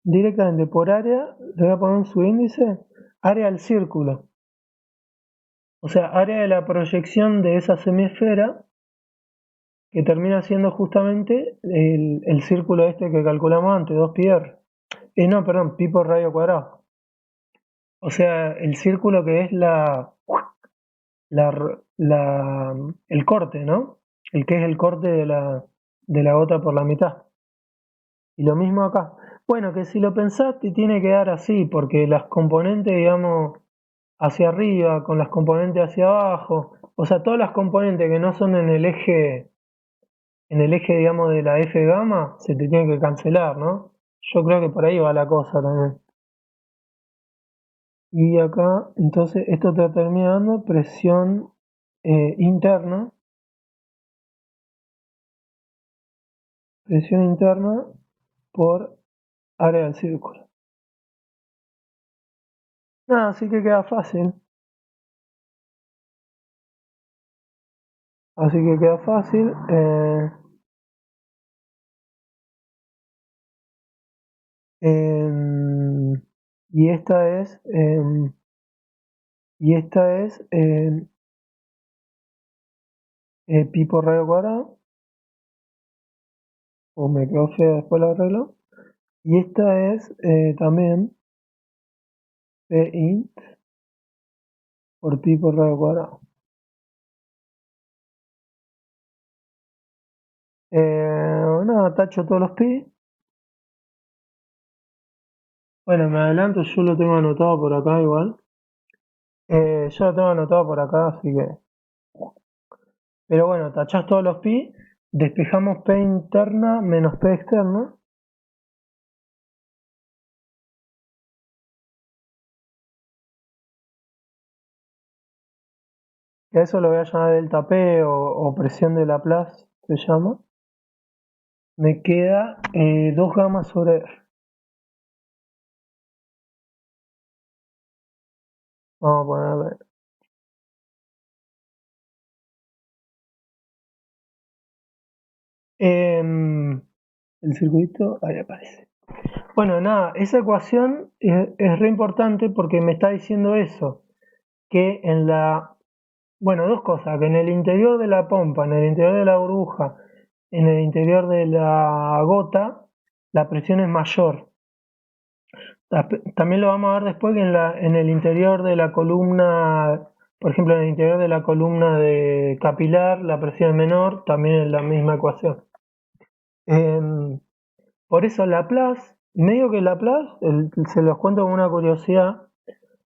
directamente por área, le voy a poner un subíndice, área del círculo. O sea, área de la proyección de esa semiesfera que termina siendo justamente el círculo que calculamos antes, 2πr. Pi por radio cuadrado. O sea, el círculo que es el corte, ¿no? El que es el corte de la gota por la mitad. Y lo mismo acá. Bueno, que si lo pensaste tiene que dar así, porque las componentes, digamos, hacia arriba, con las componentes hacia abajo, o sea, todas las componentes que no son en el eje, digamos, de la F gamma, se te tienen que cancelar, ¿no? Yo creo que por ahí va la cosa también. Y acá, entonces, esto te termina dando presión interna. Presión interna por área del círculo. Nada, así que queda fácil. Y esta es pi por radio cuadrado, o me quedó fea, después lo arreglo, y esta es también P int por pi por radio cuadrado. Nada, tacho todos los pi. Bueno, me adelanto, yo lo tengo anotado por acá igual. Yo lo tengo anotado por acá, así que... Pero bueno, tachás todos los pi, despejamos P interna menos P externa. Que a eso lo voy a llamar delta P o presión de Laplace, se llama. Me queda 2 gamma sobre R. Vamos a ponerle. El circuito, ahí aparece. Bueno, nada, esa ecuación es re importante porque me está diciendo eso, que dos cosas, que en el interior de la pompa, en el interior de la burbuja, en el interior de la gota, la presión es mayor. También lo vamos a ver después que en el interior de la columna, por ejemplo, en el interior de la columna de capilar, la presión es menor, también es la misma ecuación. Por eso Laplace, medio que Laplace, se los cuento como una curiosidad,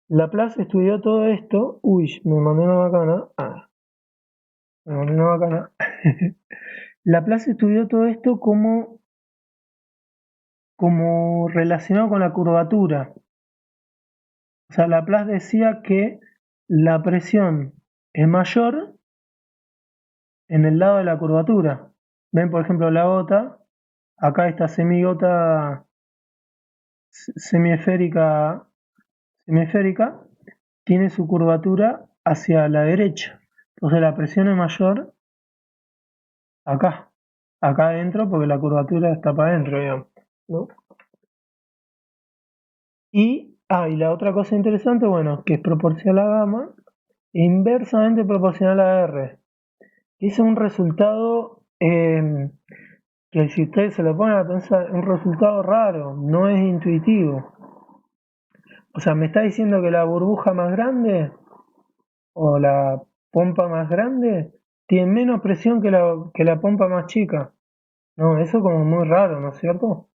Laplace estudió todo esto. Me mandé una bacana. Laplace estudió todo esto como relacionado con la curvatura. O sea, Laplace decía que la presión es mayor en el lado de la curvatura. Ven, por ejemplo, la gota. Acá esta semigota semiesférica tiene su curvatura hacia la derecha. Entonces la presión es mayor acá, acá adentro, porque la curvatura está para adentro, digamos, ¿no? Y la otra cosa interesante, bueno, que es proporcional a gamma, inversamente proporcional a R. Es un resultado que si ustedes se lo ponen a pensar, es un resultado raro, no es intuitivo. O sea, me está diciendo que la burbuja más grande o la pompa más grande tiene menos presión que la pompa más chica. No, eso como muy raro, ¿no es cierto?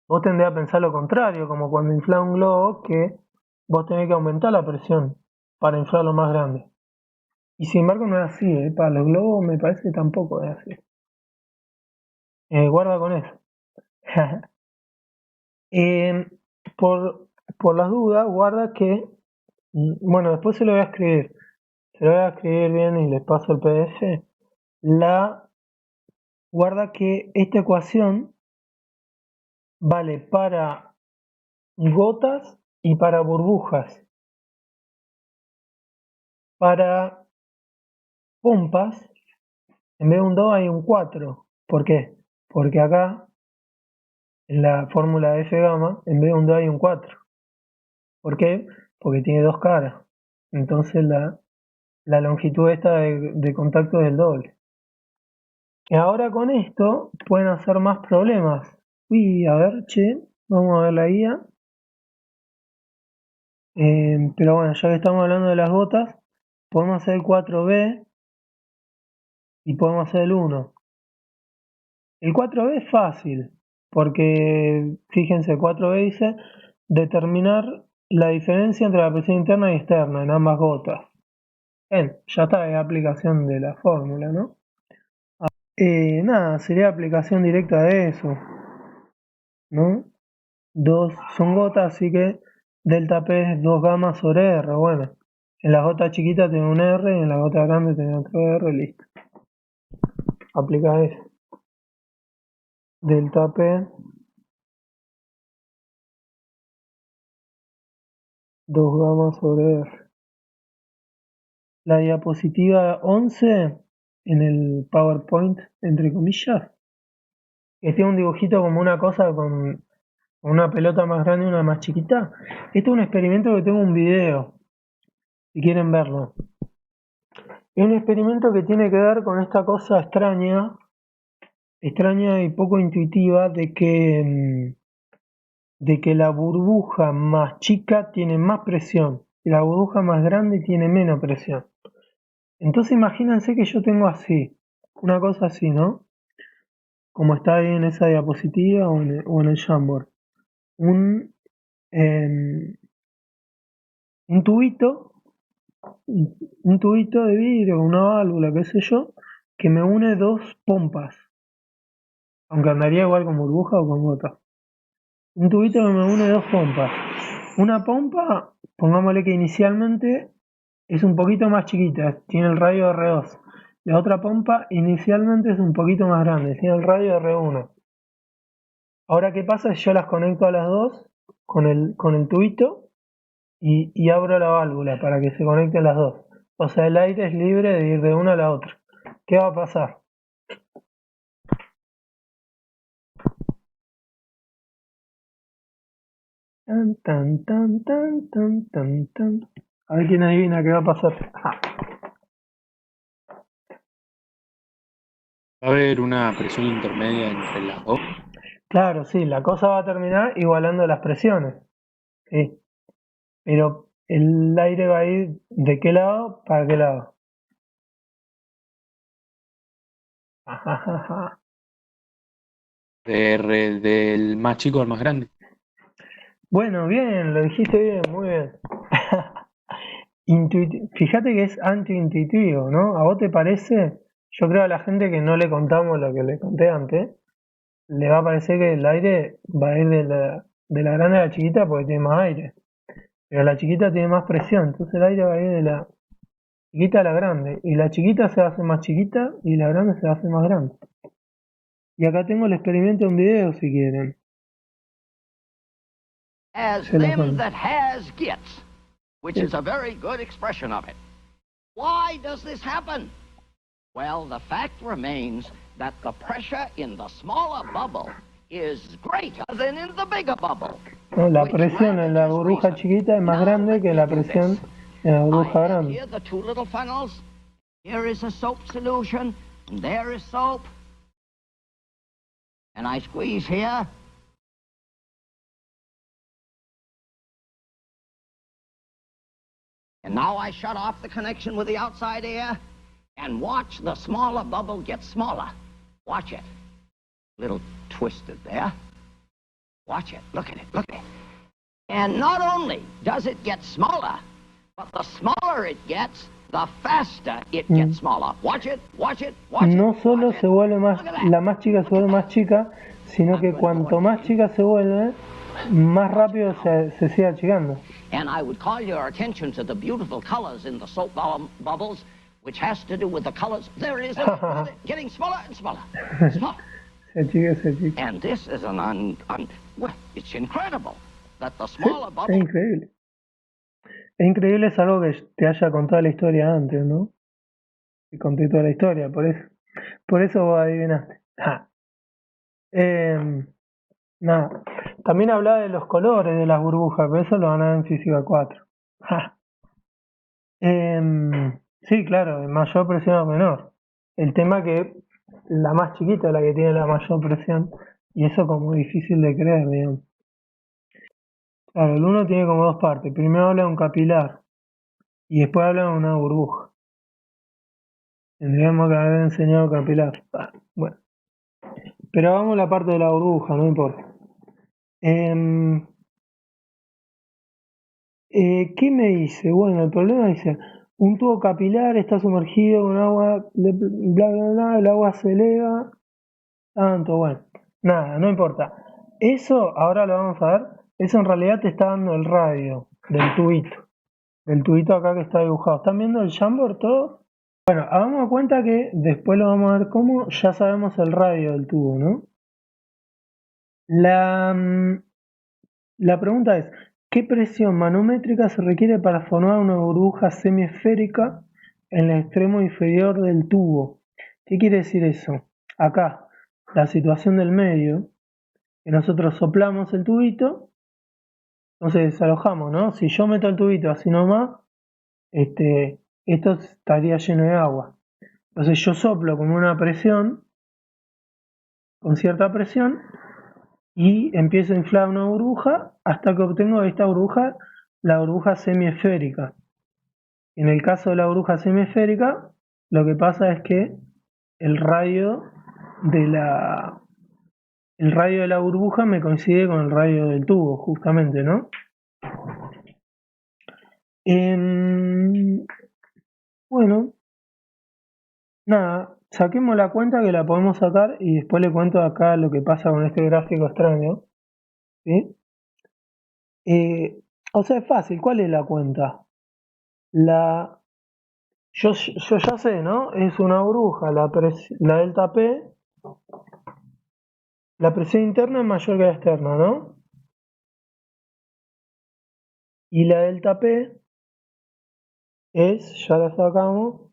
Vos tendés a pensar lo contrario, como cuando inflás un globo, que vos tenés que aumentar la presión para inflarlo más grande. Y sin embargo no es así, para los globos me parece que tampoco es así. Guarda con eso. Eh, por las dudas, guarda que, bueno, después se lo voy a escribir. Se lo voy a escribir bien y les paso el PDF. Guarda que esta ecuación vale para gotas y para burbujas. Para pompas, en vez de un 2 hay un 4. ¿Por qué? Porque acá, en la fórmula de F gamma, en vez de un 2 hay un 4. ¿Por qué? Porque tiene dos caras. Entonces la longitud esta de contacto es el doble. Y ahora con esto pueden hacer más problemas. Uy, a ver, vamos a ver la guía. Pero bueno, ya que estamos hablando de las gotas, podemos hacer el 4B y podemos hacer el 1. El 4B es fácil, porque fíjense, 4B dice determinar la diferencia entre la presión interna y externa en ambas gotas. Bien, ya está, es aplicación de la fórmula, ¿no? Nada, sería aplicación directa de eso, ¿no? Son gotas, así que delta P es 2 gamma sobre R. Bueno, en las gotas chiquitas tiene un R y en las gotas grandes tiene otro R, listo. Aplica eso. Delta P 2 gamma sobre R. La diapositiva 11 en el PowerPoint, entre comillas, que tiene un dibujito como una cosa con una pelota más grande y una más chiquita. Este es un experimento que tengo un video, si quieren verlo. Es un experimento que tiene que ver con esta cosa extraña y poco intuitiva de que la burbuja más chica tiene más presión y la burbuja más grande tiene menos presión. Entonces imagínense que yo tengo así, una cosa así, ¿no? Como está ahí en esa diapositiva o en el Jamboard. Eh, un tubito, un tubito de vidrio, una válvula, qué sé yo, que me une dos pompas, aunque andaría igual con burbuja o con gota. Un tubito que me une dos pompas. Una pompa, pongámosle que inicialmente es un poquito más chiquita, tiene el radio R2. La otra pompa inicialmente es un poquito más grande, tiene el radio R1. Ahora, ¿qué pasa si yo las conecto a las dos con el tubito y abro la válvula para que se conecten las dos? O sea, el aire es libre de ir de una a la otra. ¿Qué va a pasar? Tan, tan, tan, tan, tan, tan, tan. A ver quién adivina qué va a pasar. ¿Va a haber una presión intermedia entre las dos? Claro, sí, la cosa va a terminar igualando las presiones. Sí. Pero el aire va a ir ¿de qué lado? ¿Para qué lado? Ajajaja. Del más chico al más grande. Bueno, bien, lo dijiste bien, muy bien. Fíjate que es antiintuitivo, ¿no? ¿A vos te parece? Yo creo a la gente que no le contamos lo que le conté antes, le va a parecer que el aire va a ir de la grande a la chiquita porque tiene más aire. Pero la chiquita tiene más presión, entonces el aire va a ir de la chiquita a la grande. Y la chiquita se hace más chiquita y la grande se hace más grande. Y acá tengo el experimento en video si quieren. As Se los them mando. that has gets, which is a very good expression of it. Why does this happen? Well, the fact remains that the pressure in the smaller bubble is greater than in the bigger bubble. No, la presión en la burbuja chiquita es más grande que la presión en la burbuja grande. Here the two little funnels. Here is a soap solution, and there is soap. And I squeeze here. And now I shut off the connection with the outside air and watch the smaller bubble get smaller. Watch it. Little twisted there. Watch it. Look at it. Look at it. And not only does it get smaller, but the smaller it gets, the faster it gets smaller. Watch it. Watch it. Watch it. No solo se vuelve más, la más chica se vuelve más chica, sino que cuanto más chica se vuelve, más rápido se sigue achicando. And I would call your attention to the beautiful colors in the soap bubbles, which has to do with the colors. There it is, getting smaller and smaller. Smaller. Se achica. And this is well, it's incredible that the smaller bubble... Es increíble. Es increíble, es algo que te haya contado la historia antes, ¿no? Te conté toda la historia, por eso vos adivinaste. Nada. También hablaba de los colores de las burbujas, pero eso lo van a ver en Física 4. Sí, claro, de mayor presión a menor. El tema que la más chiquita es la que tiene la mayor presión, y eso como difícil de creer, digamos. Claro, el uno tiene como dos partes. Primero habla de un capilar y después habla de una burbuja. Tendríamos que haber enseñado capilar. Bueno. Pero hagamos la parte de la burbuja, no importa. ¿Qué me dice? Bueno, el problema dice, un tubo capilar está sumergido con agua, bla, bla, bla, el agua se eleva, tanto, bueno. Nada, no importa. Eso, ahora lo vamos a ver, eso en realidad te está dando el radio del tubito acá que está dibujado. ¿Están viendo el Jamboard todo? Bueno, hagamos cuenta que después lo vamos a ver cómo, ya sabemos el radio del tubo, ¿no? La pregunta es, ¿qué presión manométrica se requiere para formar una burbuja semiesférica en el extremo inferior del tubo? ¿Qué quiere decir eso? Acá, la situación del medio, que nosotros soplamos el tubito, entonces desalojamos, ¿no? Si yo meto el tubito así nomás, esto estaría lleno de agua. Entonces yo soplo con una presión, con cierta presión, y empiezo a inflar una burbuja hasta que obtengo esta burbuja, la burbuja semiesférica. En el caso de la burbuja semiesférica, lo que pasa es que el radio de la burbuja me coincide con el radio del tubo, justamente, ¿no? Bueno, nada, saquemos la cuenta que la podemos sacar y después le cuento acá lo que pasa con este gráfico extraño. ¿Sí? O sea, es fácil. ¿Cuál es la cuenta? Yo ya sé, ¿no? Es una burbuja, la delta P. La presión interna es mayor que la externa, ¿no? Y la delta P es, ya la sacamos,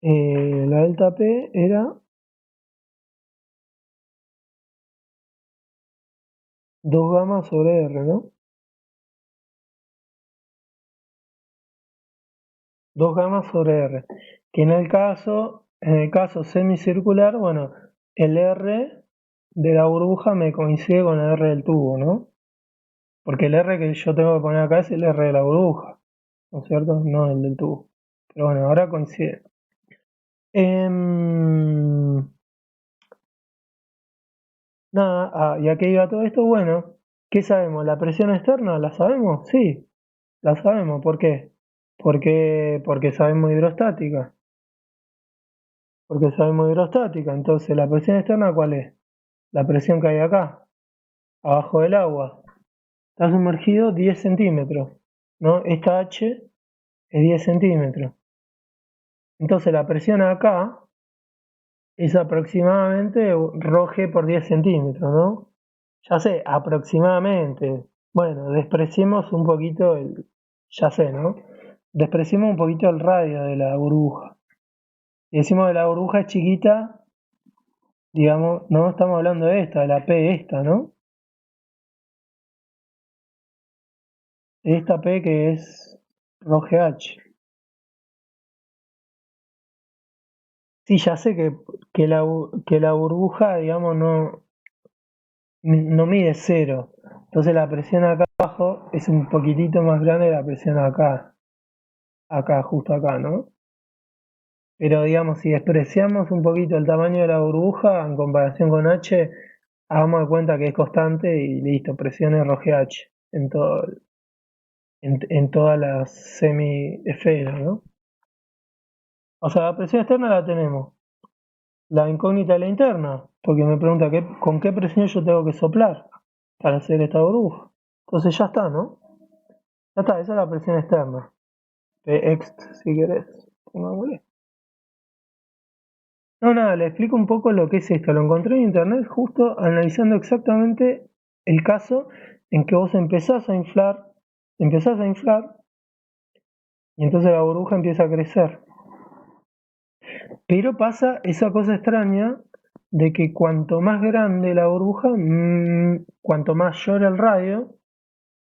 la delta P era 2 gamma sobre R, ¿no? 2 gamma sobre R. Que en el caso semicircular, bueno, el R de la burbuja me coincide con el R del tubo, ¿no? Porque el R que yo tengo que poner acá es el R de la burbuja, ¿no es cierto? No el del tubo. Pero bueno, ahora coincide. Nada, ¿y a qué iba todo esto? Bueno, ¿qué sabemos? ¿La presión externa la sabemos? Sí, la sabemos. ¿Por qué? Porque sabemos hidrostática. Porque sabemos hidrostática. Entonces, ¿la presión externa cuál es? La presión que hay acá, abajo del agua. Está sumergido 10 centímetros, ¿no? Esta H es 10 centímetros. Entonces, la presión acá es aproximadamente ρg por 10 centímetros, ¿no? Ya sé, aproximadamente. Bueno, despreciemos un poquito ya sé, ¿no? Despreciemos un poquito el radio de la burbuja. Si decimos que la burbuja es chiquita, digamos, no estamos hablando de esta, de la P esta, ¿no? Esta P que es ROGH. Sí, ya sé que la burbuja, digamos, no mide cero. Entonces la presión acá abajo es un poquitito más grande de la presión acá, justo acá, ¿no? Pero digamos, si despreciamos un poquito el tamaño de la burbuja en comparación con H, hagamos de cuenta que es constante y listo, presión ROGH en todas las semi-esferas, ¿no? O sea, la presión externa la tenemos. La incógnita es la interna, porque me pregunta con qué presión yo tengo que soplar para hacer esta burbuja. Entonces ya está, ¿no? Ya está, esa es la presión externa. Ext, si querés. Pongámosle. No, nada, le explico un poco lo que es esto. Lo encontré en internet justo analizando exactamente el caso en que vos empezás a inflar, y entonces la burbuja empieza a crecer. Pero pasa esa cosa extraña de que cuanto más grande la burbuja, cuanto mayor el radio,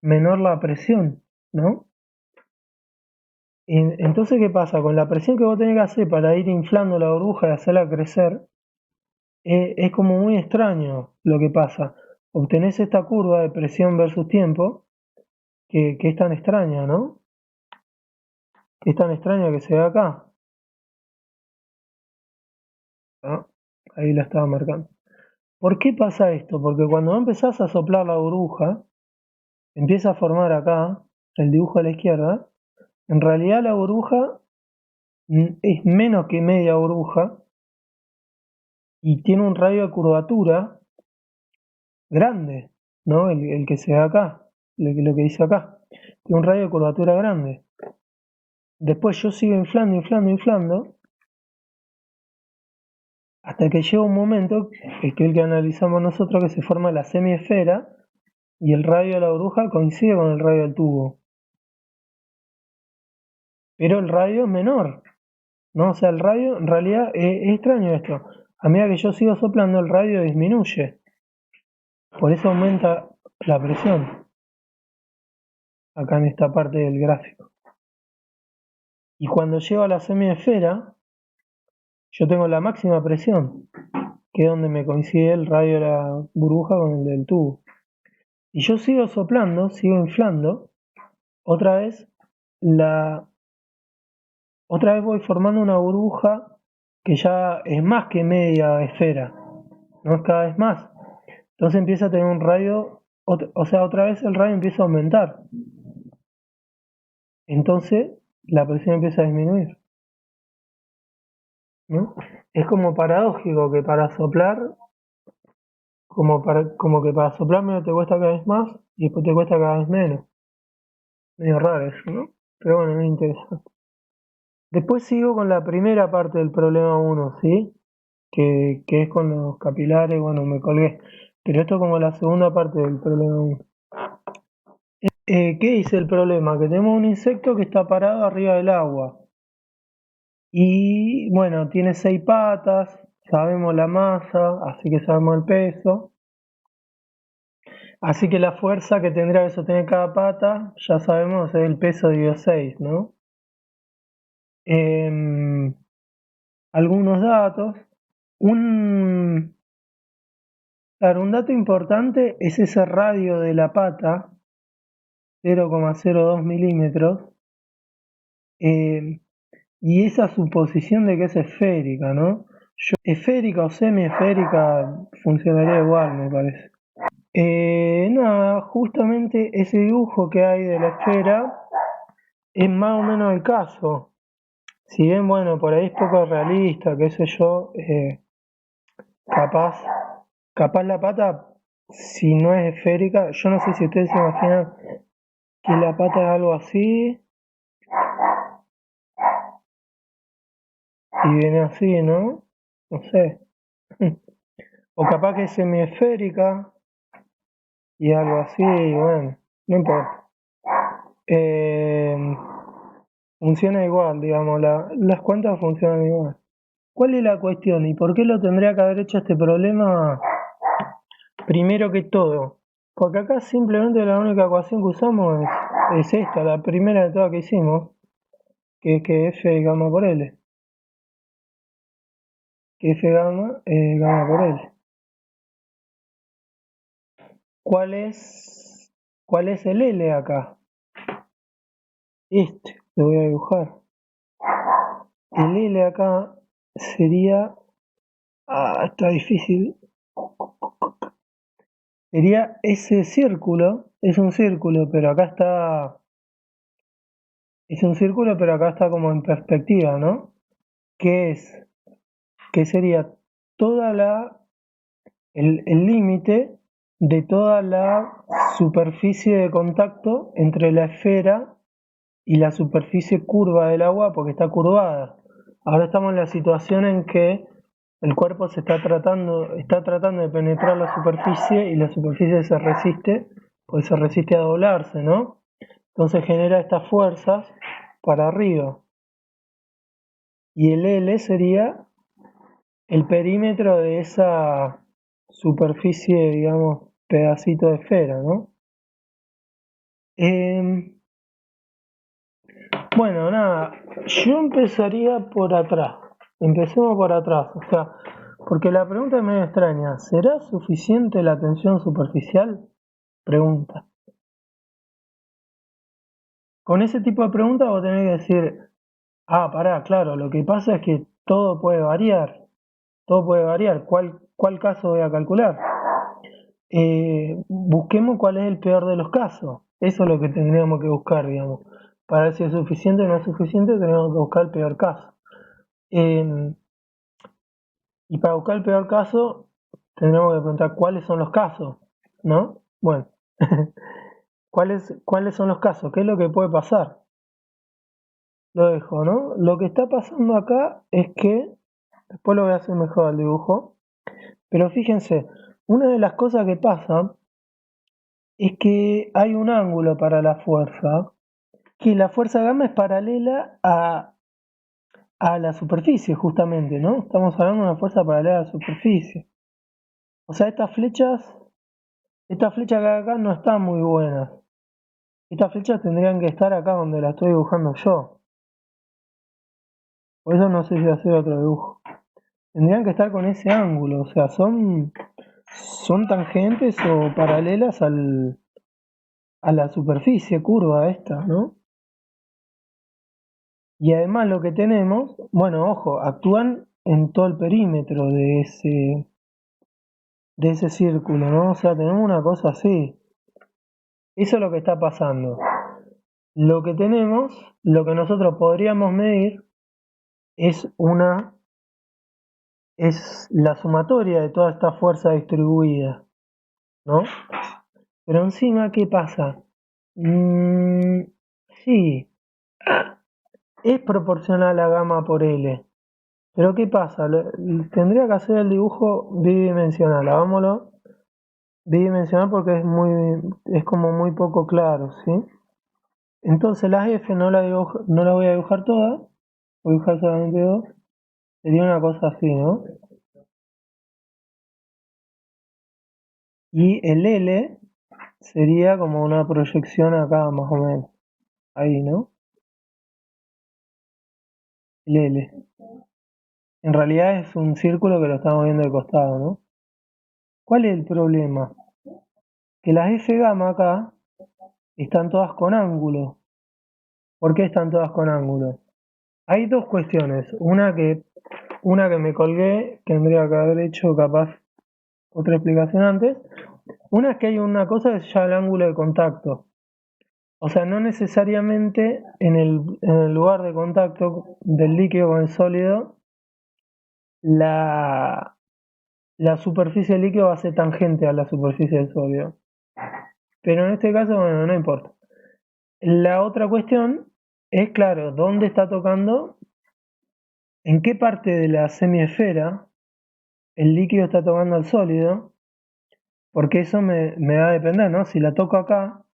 menor la presión, ¿no? Entonces, ¿qué pasa? Con la presión que vos tenés que hacer para ir inflando la burbuja y hacerla crecer, es como muy extraño lo que pasa. Obtenés esta curva de presión versus tiempo que es tan extraña, ¿no? Que es tan extraña que se ve acá. ¿No? Ahí la estaba marcando. ¿Por qué pasa esto? Porque cuando empezás a soplar la burbuja, empieza a formar acá, el dibujo a la izquierda, en realidad la burbuja es menos que media burbuja y tiene un radio de curvatura grande, ¿no? El que se ve acá, lo que dice acá. Tiene un radio de curvatura grande. Después yo sigo inflando, hasta que llega un momento, que es el que analizamos nosotros, que se forma la semiesfera y el radio de la burbuja coincide con el radio del tubo. Pero el radio es menor, ¿no? O sea, el radio, en realidad, es extraño esto. A medida que yo sigo soplando, el radio disminuye. Por eso aumenta la presión, acá en esta parte del gráfico. Y cuando llego a la semiesfera, yo tengo la máxima presión, que es donde me coincide el radio de la burbuja con el del tubo. Y yo sigo soplando, sigo inflando, otra vez voy formando una burbuja que ya es más que media esfera, no es cada vez más. Entonces empieza a tener un radio, o sea, otra vez el radio empieza a aumentar. Entonces la presión empieza a disminuir, ¿no? Es como paradójico que para soplar, como que para soplar menos te cuesta cada vez más y después te cuesta cada vez menos. Medio raro eso, ¿no? Pero bueno, es interesante. Después sigo con la primera parte del problema 1, ¿sí? Que es con los capilares, bueno, me colgué. Pero esto es como la segunda parte del problema 1. ¿Qué dice el problema? Que tenemos un insecto que está parado arriba del agua. Y bueno, tiene 6 patas, sabemos la masa, así que sabemos el peso. Así que la fuerza que tendría que sostener cada pata, ya sabemos, es el peso dividido 6, ¿no? Algunos datos. Claro, un dato importante es ese radio de la pata, 0,02 milímetros, y esa suposición de que es esférica, ¿no? Esférica o semiesférica funcionaría igual, me parece. Nada, justamente ese dibujo que hay de la esfera es más o menos el caso. Si bien, bueno, por ahí es poco realista, qué sé yo, capaz la pata, si no es esférica, yo no sé si ustedes se imaginan que la pata es algo así y viene así, ¿no? No sé. O capaz que es semiesférica y algo así, y bueno. no importa. Eh, Funciona igual, digamos, las cuentas funcionan igual. ¿Cuál es la cuestión y por qué lo tendría que haber hecho este problema primero que todo? Porque acá simplemente la única ecuación que usamos es esta, la primera de todas que hicimos, que es que F gamma por L. Que F gamma es gamma por L. ¿Cuál es el L acá? Este, lo voy a dibujar. El L acá sería... está difícil. Sería ese círculo, es un círculo, pero acá está... Es un círculo, pero acá está como en perspectiva, ¿no? ¿Qué es? Que sería toda el límite de toda la superficie de contacto entre la esfera y la superficie curva del agua, porque está curvada. Ahora estamos en la situación en que el cuerpo está tratando de penetrar la superficie y la superficie se resiste, pues se resiste a doblarse, ¿no? Entonces genera estas fuerzas para arriba. Y el L sería el perímetro de esa superficie, digamos, pedacito de esfera, ¿no? Bueno, nada, yo empezaría por atrás. Empecemos por atrás, o sea, porque la pregunta es medio extraña. ¿Será suficiente la tensión superficial? Pregunta. Con ese tipo de preguntas vos tenés que decir, pará, claro, lo que pasa es que todo puede variar. Todo puede variar. ¿Cuál caso voy a calcular? Busquemos cuál es el peor de los casos. Eso es lo que tendríamos que buscar, digamos. Para ver si es suficiente o no es suficiente, tenemos que buscar el peor caso. Y para buscar el peor caso, tendremos que preguntar cuáles son los casos, ¿no? Bueno, ¿cuáles son los casos? ¿Qué es lo que puede pasar? Lo dejo, ¿no? Lo que está pasando acá es que, después lo voy a hacer mejor el dibujo, pero fíjense, una de las cosas que pasa es que hay un ángulo para la fuerza, que la fuerza gamma es paralela a la superficie, justamente, ¿no? Estamos hablando de una fuerza paralela a la superficie. O sea, estas flechas que hay acá no están muy buenas. Estas flechas tendrían que estar acá donde la estoy dibujando yo. Por eso no sé si hacer otro dibujo. Tendrían que estar con ese ángulo, o sea, son tangentes o paralelas a la superficie curva esta, ¿no? Y además lo que tenemos, bueno, ojo, actúan en todo el perímetro de ese círculo, ¿no? O sea, tenemos una cosa así. Eso es lo que está pasando. Lo que tenemos, lo que nosotros podríamos medir es la sumatoria de toda esta fuerza distribuida, ¿no? Pero encima, ¿qué pasa? Sí, es proporcional a gamma por L. Pero ¿qué pasa? Tendría que hacer el dibujo bidimensional. Hagámoslo bidimensional porque es como muy poco claro, ¿sí? Entonces las F no la voy a dibujar todas, voy a dibujar solamente dos. Sería una cosa así, ¿no? Y el L sería como una proyección acá, más o menos. Ahí, ¿no? El L. En realidad es un círculo que lo estamos viendo de costado, ¿no? ¿Cuál es el problema? Que las F gamma acá están todas con ángulo. ¿Por qué están todas con ángulo? Hay dos cuestiones. Una que me colgué, que tendría que haber hecho capaz otra explicación antes. Una es que hay una cosa que se llama el ángulo de contacto. O sea, no necesariamente en el lugar de contacto del líquido con el sólido, la superficie del líquido va a ser tangente a la superficie del sólido. Pero en este caso, bueno, no importa. La otra cuestión es, claro, dónde está tocando, en qué parte de la semiesfera el líquido está tocando al sólido, porque eso me va a depender, ¿no? Si la toco acá,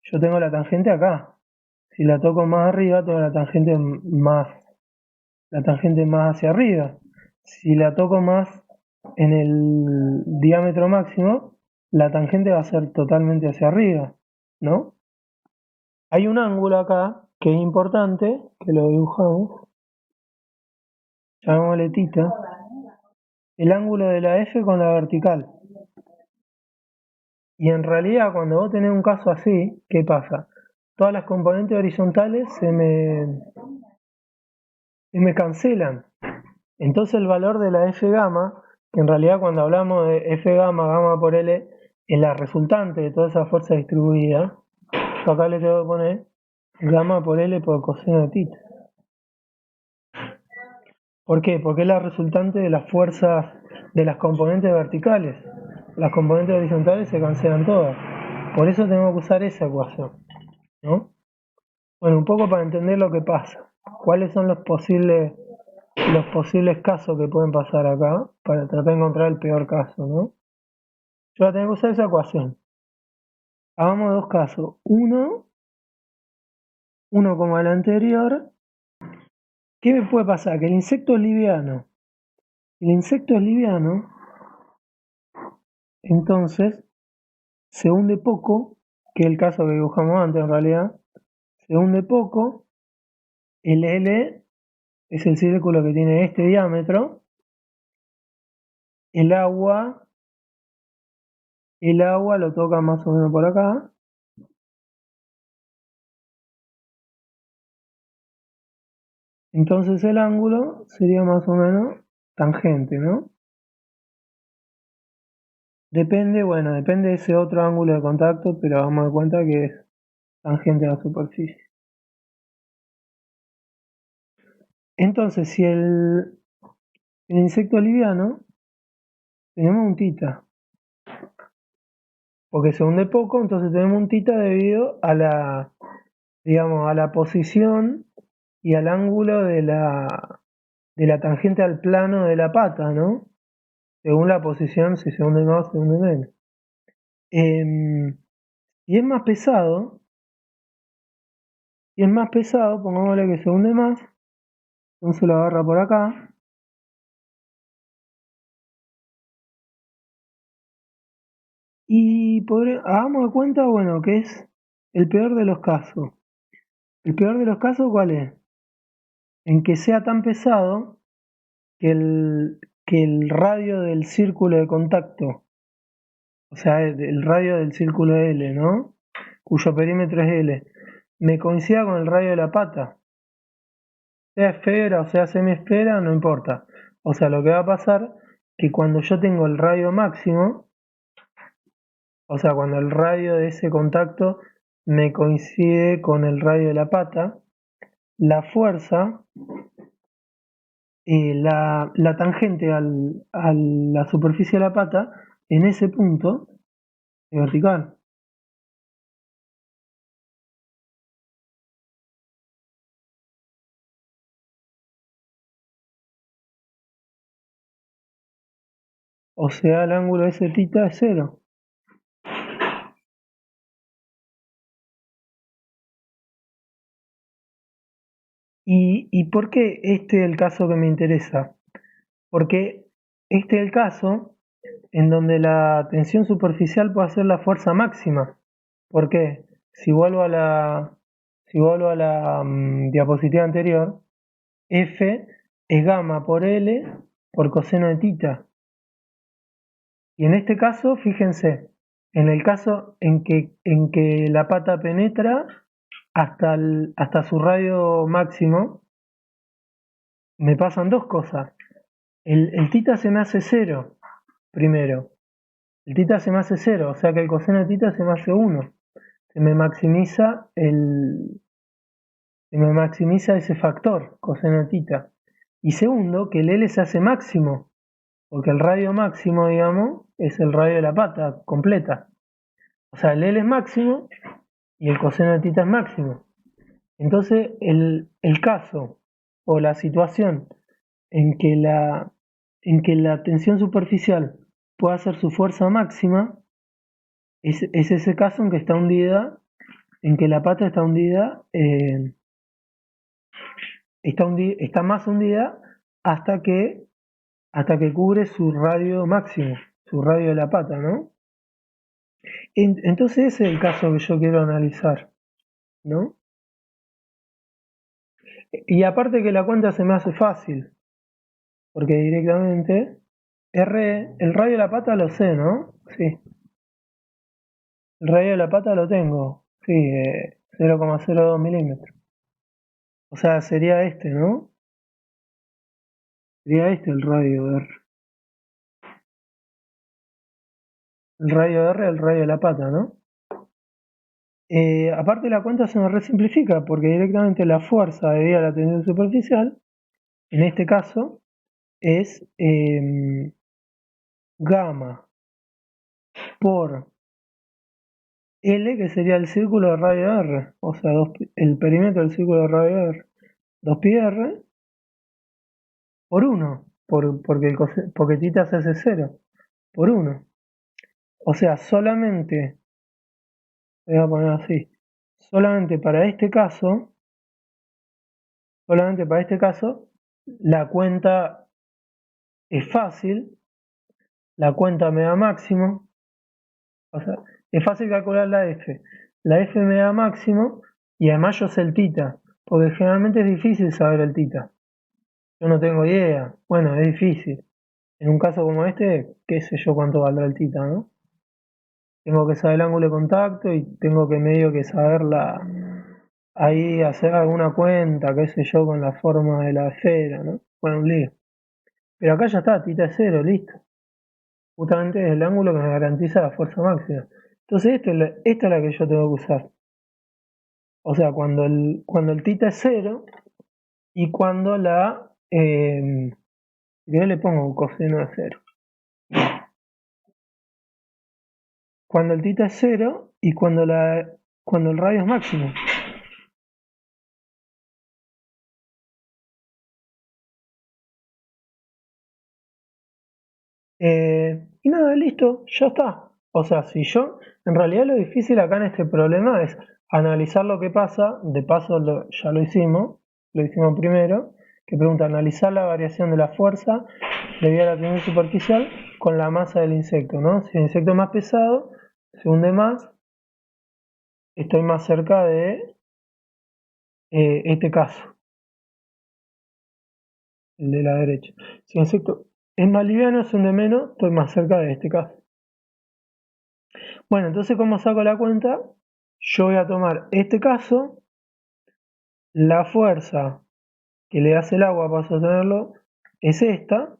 yo tengo la tangente acá. Si la toco más arriba, tengo la tangente más hacia arriba. Si la toco más en el diámetro máximo, la tangente va a ser totalmente hacia arriba, ¿no? Hay un ángulo acá que es importante, que lo dibujamos, llamémosle θ, el ángulo de la F con la vertical. Y en realidad cuando vos tenés un caso así, ¿qué pasa? Todas las componentes horizontales se me cancelan. Entonces el valor de la F gamma, que en realidad cuando hablamos de F gamma, gamma por L, es la resultante de toda esa fuerza distribuida, yo acá le tengo que poner gamma por L por coseno de θ. ¿Por qué? Porque es la resultante de las fuerzas de las componentes verticales. Las componentes horizontales se cancelan todas. Por eso tenemos que usar esa ecuación, ¿no? Bueno, un poco para entender lo que pasa. ¿Cuáles son los posibles casos que pueden pasar acá? Para tratar de encontrar el peor caso, ¿no? Yo voy a tener que usar esa ecuación. Hagamos dos casos. Uno como el anterior. ¿Qué me puede pasar? Que el insecto es liviano. El insecto es liviano, entonces se hunde poco, que es el caso que dibujamos antes en realidad. Se hunde poco. El L es el círculo que tiene este diámetro. El agua lo toca más o menos por acá. Entonces el ángulo sería más o menos tangente, ¿no? Depende de ese otro ángulo de contacto, pero vamos a dar cuenta que es tangente a la superficie. Entonces, si el insecto es liviano, tenemos un θ. Porque se hunde poco, entonces tenemos un θ debido a la posición y al ángulo de la tangente al plano de la pata, ¿no? Según la posición, si se hunde más, se hunde menos. Y es más pesado, pongámosle que se hunde más, entonces lo agarra por acá. Y hagamos de cuenta, bueno, que es el peor de los casos. ¿El peor de los casos cuál es? En que sea tan pesado que el radio del círculo de contacto, o sea, el radio del círculo de L, ¿no? Cuyo perímetro es L, me coincida con el radio de la pata. Sea esfera o sea semiesfera, no importa. O sea, lo que va a pasar que cuando yo tengo el radio máximo, o sea, cuando el radio de ese contacto me coincide con el radio de la pata, la fuerza, la tangente a la superficie de la pata, en ese punto, es vertical. O sea, el ángulo de ese θ es cero. ¿Y por qué este es el caso que me interesa? Porque este es el caso en donde la tensión superficial puede ser la fuerza máxima. ¿Por qué? Si vuelvo a la diapositiva anterior, F es gamma por L por coseno de θ. Y en este caso, fíjense, en el caso en que la pata penetra hasta su radio máximo, me pasan dos cosas. El θ se me hace cero, primero. El θ se me hace cero, o sea que el coseno de θ se me hace 1. Se me maximiza ese factor, coseno de θ. Y segundo, que el L se hace máximo, porque el radio máximo, digamos, es el radio de la pata completa. O sea, el L es máximo y el coseno de θ es máximo. Entonces, el caso o la situación en que la tensión superficial pueda hacer su fuerza máxima es ese caso en que está hundida en que la pata está hundida, está más hundida hasta que cubre su radio máximo, su radio de la pata, ¿no? Entonces ese es el caso que yo quiero analizar, ¿no? Y aparte que la cuenta se me hace fácil, porque directamente el radio de la pata lo sé, ¿no? Sí. El radio de la pata lo tengo, sí, 0,02 milímetros. O sea, sería este, ¿no? Sería este el radio de R. El radio de R, el radio de la pata, ¿no? Aparte la cuenta se me resimplifica porque directamente la fuerza debido a la tensión superficial, en este caso, es gamma por L, que sería el círculo de radio R, o sea, el perímetro del círculo de radio R, 2πr por 1, porque tita se hace 0, por 1. O sea, solamente, voy a poner así, solamente para este caso, la cuenta es fácil, la cuenta me da máximo, o sea, es fácil calcular la F. La F me da máximo y además yo sé el tita, porque generalmente es difícil saber el tita. Yo no tengo idea, bueno, es difícil. En un caso como este, qué sé yo cuánto valdrá el tita, ¿no? Tengo que saber el ángulo de contacto y tengo que medio que ahí hacer alguna cuenta, qué sé yo, con la forma de la esfera, ¿no? Bueno, un lío. Pero acá ya está, tita es 0, listo. Justamente es el ángulo que me garantiza la fuerza máxima. Entonces esta es la que yo tengo que usar. O sea, cuando el tita es 0 y cuando yo le pongo coseno de 0. Cuando el tita es 0 y cuando el radio es máximo. Y nada, listo, ya está. O sea, en realidad lo difícil acá en este problema es analizar lo que pasa, de paso ya lo hicimos primero, que pregunta analizar la variación de la fuerza debido a la tensión superficial con la masa del insecto, ¿no? Si el insecto es más pesado, se hunde más, estoy más cerca de este caso, el de la derecha. Si el insecto es más liviano, se hunde menos, estoy más cerca de este caso. Bueno, entonces, ¿cómo saco la cuenta? Yo voy a tomar este caso, la fuerza que le hace el agua para sostenerlo es esta.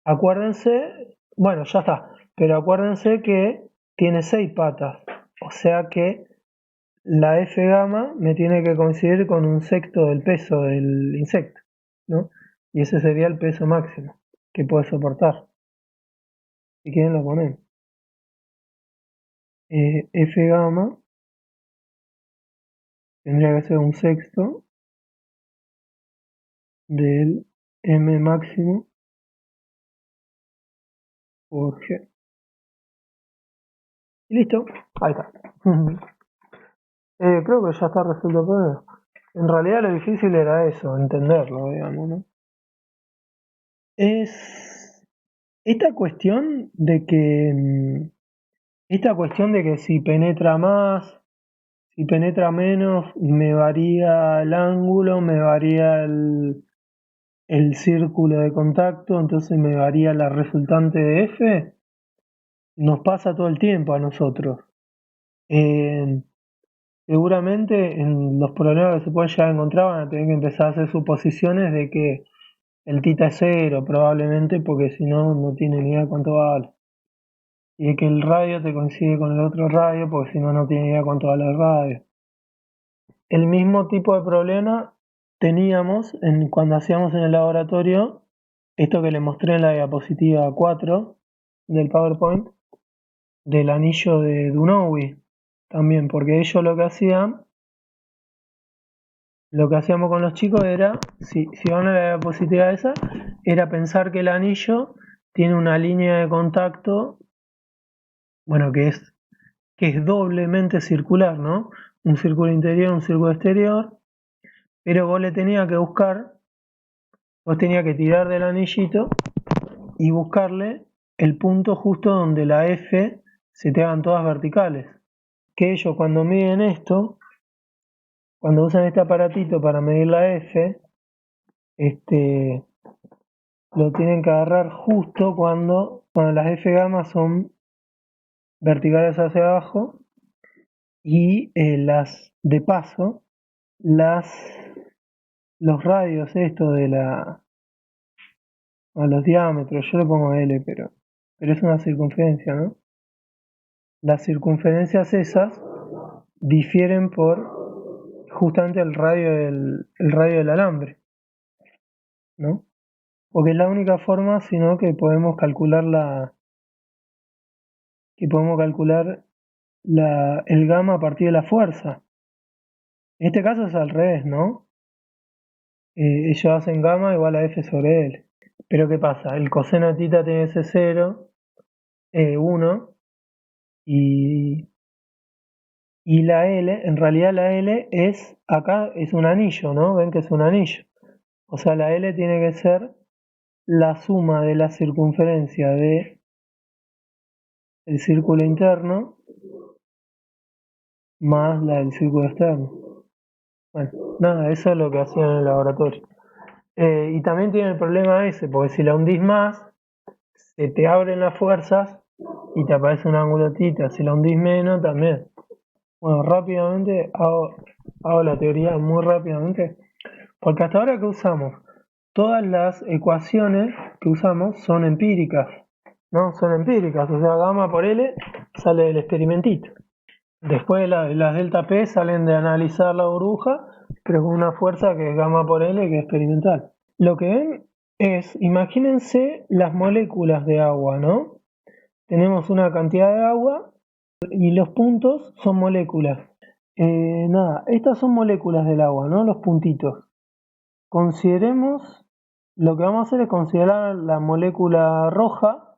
Acuérdense, bueno, ya está, pero acuérdense que tiene 6 patas, o sea que la F gamma me tiene que coincidir con un sexto del peso del insecto, ¿no? Y ese sería el peso máximo que puede soportar. Si quieren lo ponen. F gamma tendría que ser un sexto del M máximo por G. Y listo, ahí está. Creo que ya está resuelto el problema. En realidad lo difícil era eso, entenderlo, digamos, ¿no? Es esta cuestión de que si penetra más, si penetra menos, me varía el ángulo, me varía el círculo de contacto, entonces me varía la resultante de F, nos pasa todo el tiempo a nosotros. Seguramente en los problemas que se pueden llegar a encontrar van a tener que empezar a hacer suposiciones de que el tita es 0 probablemente, porque si no, no tiene ni idea cuánto vale. Y de que el radio te coincide con el otro radio, porque si no, no tiene idea cuánto vale el radio. El mismo tipo de problema teníamos cuando hacíamos en el laboratorio esto que les mostré en la diapositiva 4 del PowerPoint, del anillo de Dunowi también, porque ellos lo que hacíamos con los chicos era, si van a la diapositiva esa, era pensar que el anillo tiene una línea de contacto, bueno, que es que es doblemente circular, ¿no? Un círculo interior, un círculo exterior, pero vos tenías que tirar del anillito y buscarle el punto justo donde la F se te hagan todas verticales. Que ellos cuando miden esto, cuando usan este aparatito para medir la F, lo tienen que agarrar justo cuando las F gamma son verticales hacia abajo y las de paso, los radios estos los diámetros, yo le pongo L, pero es una circunferencia, ¿no? Las circunferencias esas difieren por justamente el radio del alambre, ¿no? Porque es la única forma, sino que podemos calcular el gamma a partir de la fuerza. En este caso es al revés, ¿no? Ellos hacen gamma igual a F sobre L. Pero ¿qué pasa? El coseno de tita tiene que ser 0, 1, y la L, en realidad la L acá es un anillo, ¿no? Ven que es un anillo. O sea, la L tiene que ser la suma de la circunferencia del círculo interno más la del círculo externo. Bueno, nada, eso es lo que hacían en el laboratorio. Y también tiene el problema ese, porque si la hundís más, se te abren las fuerzas y te aparece un ángulo tita. Si la hundís menos, también. Bueno, rápidamente hago la teoría muy rápidamente, porque hasta ahora que usamos, todas las ecuaciones que usamos son empíricas, ¿no? Son empíricas, o sea, gamma por L sale del experimentito. Después las delta P salen de analizar la burbuja, pero con una fuerza que es gamma por L, que es experimental. Lo que ven es, imagínense las moléculas de agua, ¿no? Tenemos una cantidad de agua y los puntos son moléculas. Estas son moléculas del agua, ¿no? Los puntitos. Lo que vamos a hacer es considerar la molécula roja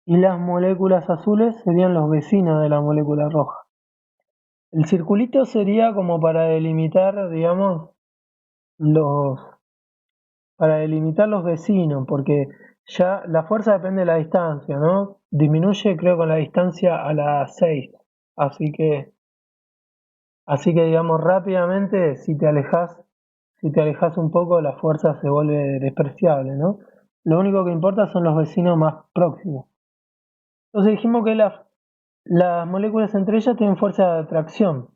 y las moléculas azules serían los vecinos de la molécula roja. El circulito sería como para delimitar, digamos, los vecinos, porque ya la fuerza depende de la distancia, ¿no? Disminuye, creo, con la distancia a las 6. Así que digamos, rápidamente, si te alejas un poco, la fuerza se vuelve despreciable, ¿no? Lo único que importa son los vecinos más próximos. Entonces dijimos que las moléculas entre ellas tienen fuerza de atracción.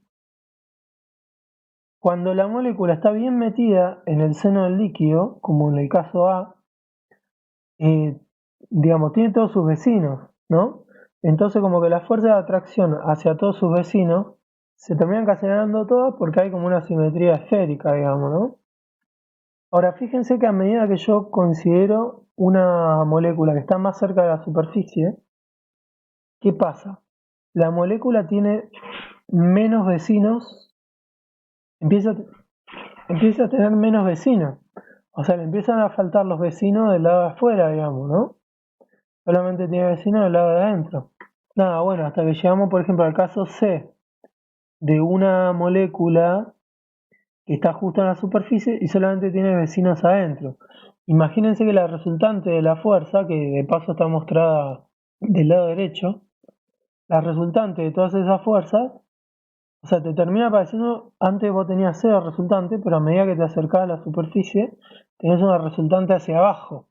Cuando la molécula está bien metida en el seno del líquido, como en el caso A, digamos, tiene todos sus vecinos, ¿no? Entonces como que la fuerza de atracción hacia todos sus vecinos se terminan cancelando todas porque hay como una simetría esférica, digamos, ¿no? Ahora fíjense que a medida que yo considero una molécula que está más cerca de la superficie, ¿qué pasa? La molécula tiene menos vecinos, empieza a tener menos vecinos. O sea, le empiezan a faltar los vecinos del lado de afuera, digamos, ¿no? Solamente tiene vecinos del lado de adentro. Nada, bueno, hasta que llegamos, por ejemplo, al caso C, de una molécula que está justo en la superficie y solamente tiene vecinos adentro. Imagínense que la resultante de la fuerza, que de paso está mostrada del lado derecho, la resultante de todas esas fuerzas, o sea, te termina apareciendo, antes vos tenías 0 resultante, pero a medida que te acercás a la superficie, tenés una resultante hacia abajo.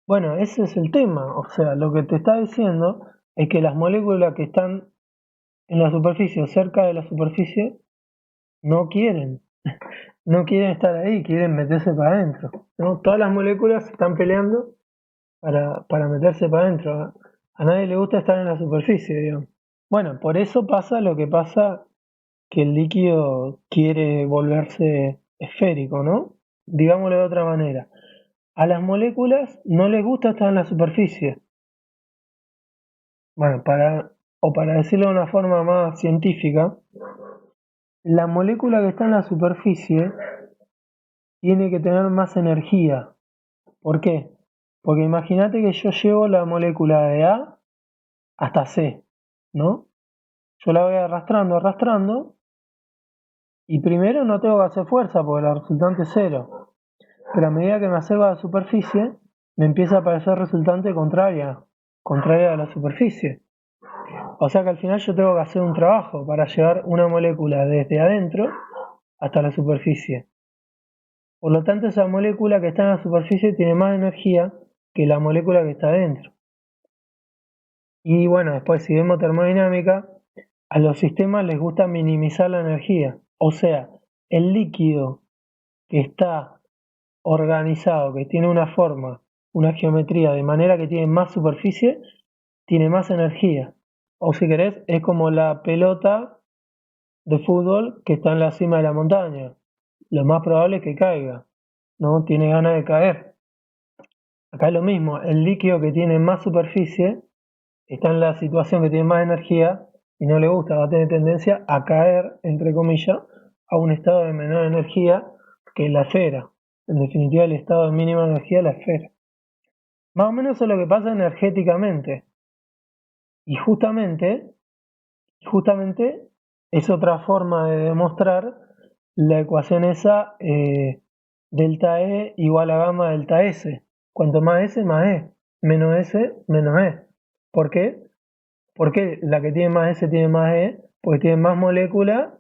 Bueno, ese es el tema, o sea, lo que te está diciendo es que las moléculas que están en la superficie o cerca de la superficie no quieren estar ahí, quieren meterse para adentro, ¿no? Todas las moléculas están peleando para meterse para adentro. A nadie le gusta estar en la superficie, digamos. Bueno, por eso pasa lo que pasa, que el líquido quiere volverse esférico, ¿no? Digámoslo de otra manera. A las moléculas no les gusta estar en la superficie. Bueno, para decirlo de una forma más científica, la molécula que está en la superficie tiene que tener más energía. ¿Por qué? Porque imagínate que yo llevo la molécula de A hasta C. ¿no? Yo la voy arrastrando, y primero no tengo que hacer fuerza porque la resultante es cero. Pero a medida que me acerco a la superficie, me empieza a aparecer resultante contraria a la superficie. O sea que al final yo tengo que hacer un trabajo para llevar una molécula desde adentro hasta la superficie. Por lo tanto, esa molécula que está en la superficie tiene más energía que la molécula que está adentro. Y bueno, después si vemos termodinámica, a los sistemas les gusta minimizar la energía. O sea, el líquido que está organizado, que tiene una forma, una geometría, de manera que tiene más superficie, tiene más energía. O si querés, es como la pelota de fútbol que está en la cima de la montaña. Lo más probable es que caiga, ¿no? Tiene ganas de caer. Acá es lo mismo, el líquido que tiene más superficie está en la situación que tiene más energía y no le gusta, va a tener tendencia a caer, entre comillas, a un estado de menor energía que la esfera. En definitiva, el estado de mínima energía es la esfera. Más o menos eso es lo que pasa energéticamente. Y justamente es otra forma de demostrar la ecuación esa, delta E igual a gamma delta S. Cuanto más S, más E. Menos S, menos E. ¿Por qué? Porque la que tiene más S tiene más E, porque tiene más molécula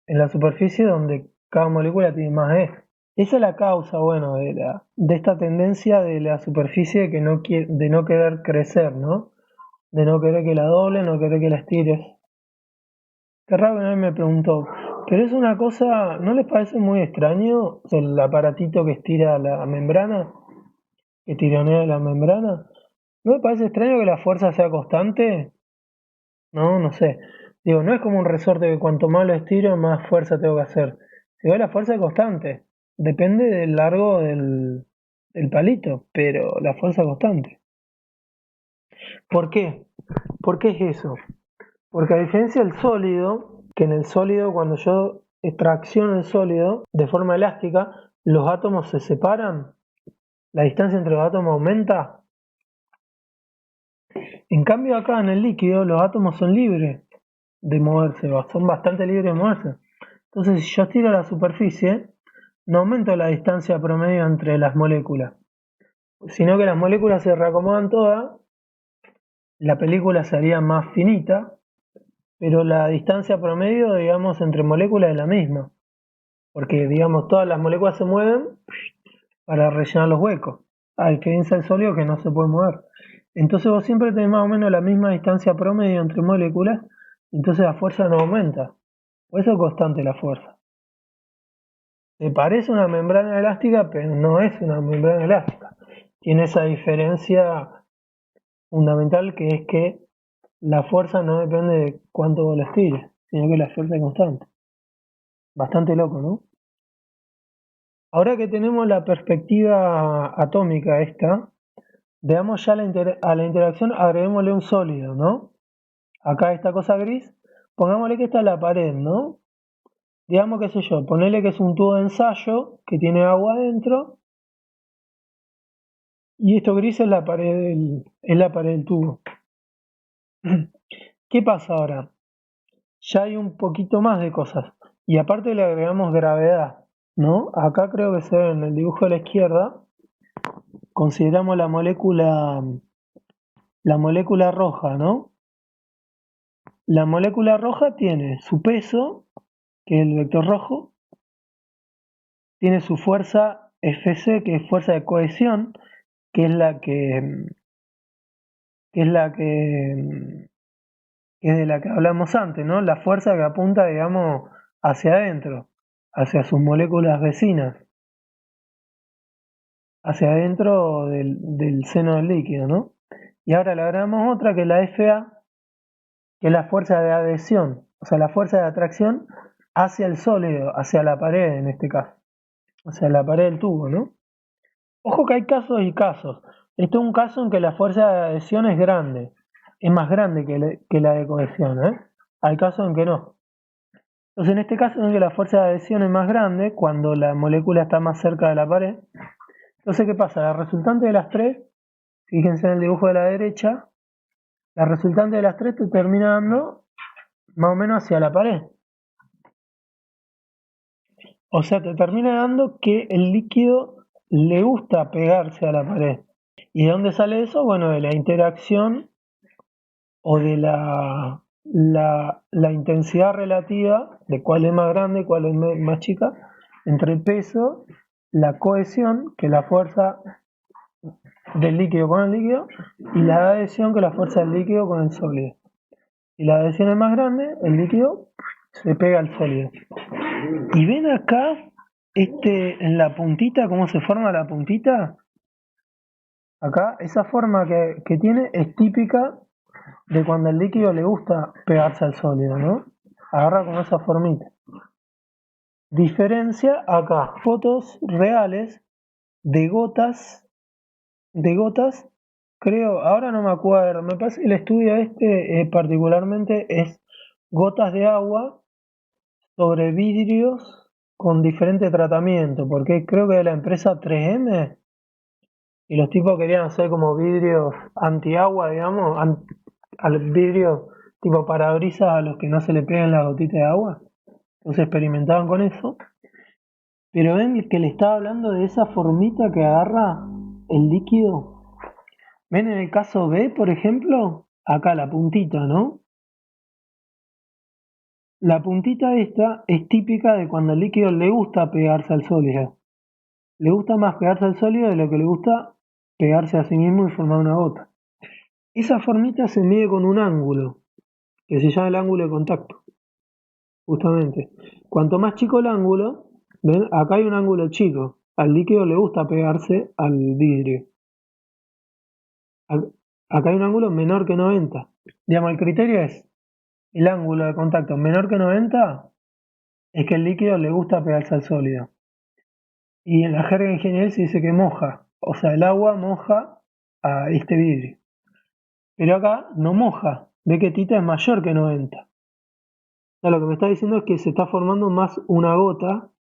en la superficie donde cada molécula tiene más E. Esa es la causa, bueno, de esta tendencia de la superficie de no querer crecer, ¿no? De no querer que la doble, no querer que la estires. Qué raro que nadie me preguntó, pero es una cosa, ¿no les parece muy extraño el aparatito que estira la membrana? Que tironea la membrana. ¿No me parece extraño que la fuerza sea constante? No sé. Digo, no es como un resorte que cuanto más lo estiro, más fuerza tengo que hacer. Digo, la fuerza es constante. Depende del largo del palito, pero la fuerza es constante. ¿Por qué? ¿Por qué es eso? Porque a diferencia del sólido, que en el sólido cuando yo tracciono el sólido de forma elástica, los átomos se separan, la distancia entre los átomos aumenta. En cambio acá en el líquido los átomos son libres de moverse, son bastante libres de moverse. Entonces si yo estiro la superficie, no aumento la distancia promedio entre las moléculas, sino que las moléculas se reacomodan todas, la película sería más finita, pero la distancia promedio, digamos, entre moléculas es la misma, porque, digamos, todas las moléculas se mueven para rellenar los huecos. A diferencia del sólido que no se puede mover. Entonces vos siempre tenés más o menos la misma distancia promedio entre moléculas, entonces la fuerza no aumenta. Por eso es constante la fuerza. Se parece una membrana elástica, pero no es una membrana elástica. Tiene esa diferencia fundamental que es que la fuerza no depende de cuánto vos la estires, sino que la fuerza es constante. Bastante loco, ¿no? Ahora que tenemos la perspectiva atómica esta, veamos ya a la interacción, agreguémosle un sólido, ¿no? Acá esta cosa gris, pongámosle que esta es la pared, ¿no? Digamos, qué sé yo, ponele que es un tubo de ensayo que tiene agua adentro y esto gris es la pared del tubo. ¿Qué pasa ahora? Ya hay un poquito más de cosas y aparte le agregamos gravedad, ¿no? Acá creo que se ve en el dibujo de la izquierda, consideramos la molécula roja, ¿no? La molécula roja tiene su peso, que es el vector rojo, tiene su fuerza Fc, que es fuerza de cohesión, que es la que es de la que hablamos antes, ¿no? La fuerza que apunta, digamos, hacia adentro, hacia sus moléculas vecinas, hacia adentro del seno del líquido, ¿no? Y ahora le agregamos otra que es la Fa, que es la fuerza de adhesión, o sea, la fuerza de atracción hacia el sólido, hacia la pared en este caso, hacia la pared del tubo, ¿no? Ojo que hay casos y casos. Esto es un caso en que la fuerza de adhesión es grande, es más grande que la de cohesión, ¿eh? Hay casos en que no. Entonces, en este caso en que la fuerza de adhesión es más grande cuando la molécula está más cerca de la pared. Entonces, ¿qué pasa? La resultante de las tres, fíjense en el dibujo de la derecha, La resultante de las tres te termina dando más o menos hacia la pared. O sea, te termina dando que el líquido le gusta pegarse a la pared. ¿Y de dónde sale eso? Bueno, de la interacción o de la intensidad relativa de cuál es más grande, cuál es más chica, entre el peso, la cohesión, que es la fuerza del líquido con el líquido, y la adhesión, que es la fuerza del líquido con el sólido. Si la adhesión es más grande, el líquido se pega al sólido. Y ven acá, en la puntita, cómo se forma la puntita. Acá, esa forma que tiene es típica de cuando al líquido le gusta pegarse al sólido, ¿no? Agarra con esa formita. Diferencia acá, fotos reales de gotas, creo, ahora no me acuerdo, me parece que el estudio particularmente es gotas de agua sobre vidrios con diferente tratamiento, porque creo que de la empresa 3M, y los tipos querían hacer como vidrios antiagua, digamos, al vidrio tipo parabrisas a los que no se le peguen las gotitas de agua. Entonces experimentaban con eso. Pero ven que le estaba hablando de esa formita que agarra el líquido. Ven en el caso B, por ejemplo, acá la puntita, ¿no? La puntita esta es típica de cuando al líquido le gusta pegarse al sólido. Le gusta más pegarse al sólido de lo que le gusta pegarse a sí mismo y formar una gota. Esa formita se mide con un ángulo, que se llama el ángulo de contacto, justamente. Cuanto más chico el ángulo, ¿ven? Acá hay un ángulo chico. Al líquido le gusta pegarse al vidrio. Acá hay un ángulo menor que 90. Digamos, el criterio es el ángulo de contacto menor que 90 es que el líquido le gusta pegarse al sólido. Y en la jerga ingeniería se dice que moja. O sea, el agua moja a este vidrio. Pero acá no moja. Ve que tita es mayor que 90. O sea, lo que me está diciendo es que se está formando más una gota,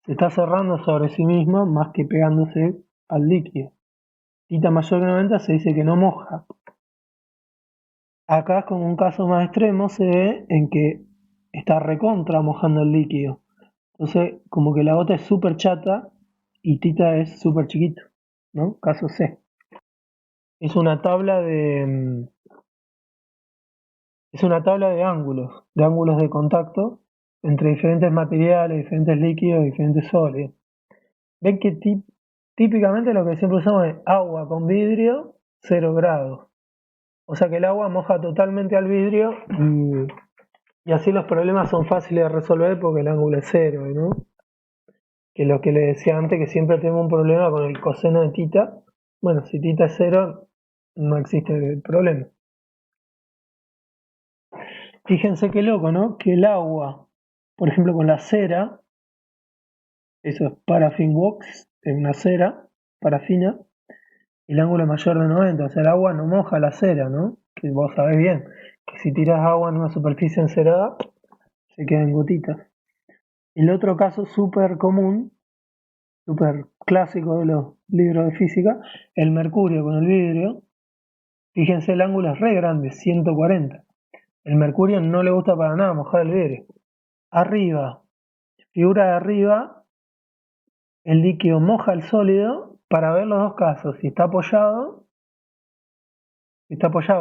se está cerrando sobre sí misma más que pegándose al líquido. Tita mayor que 90 se dice que no moja. Acá, como un caso más extremo, se ve en que está recontra mojando el líquido. Entonces, como que la gota es súper chata y tita es súper chiquito, ¿no? Caso C. Es una tabla de ángulos de contacto entre diferentes materiales, diferentes líquidos, diferentes sólidos. Ven que típicamente lo que siempre usamos es agua con vidrio, 0 grados. O sea que el agua moja totalmente al vidrio y así los problemas son fáciles de resolver porque el ángulo es 0, ¿no? Que lo que le decía antes, que siempre tengo un problema con el coseno de tita. Bueno, si tita es 0, no existe el problema. Fíjense qué loco, ¿no? Que el agua, por ejemplo, con la cera, eso es paraffin wax, es una cera parafina, el ángulo es mayor de 90, o sea, el agua no moja la cera, ¿no? Que vos sabés bien, que si tiras agua en una superficie encerada, se quedan gotitas. El otro caso súper común, súper clásico de los libros de física, el mercurio con el vidrio. Fíjense, el ángulo es re grande, 140. El mercurio no le gusta para nada mojar el vidrio. Arriba, figura de arriba, el líquido moja el sólido para ver los dos casos. Si está apoyado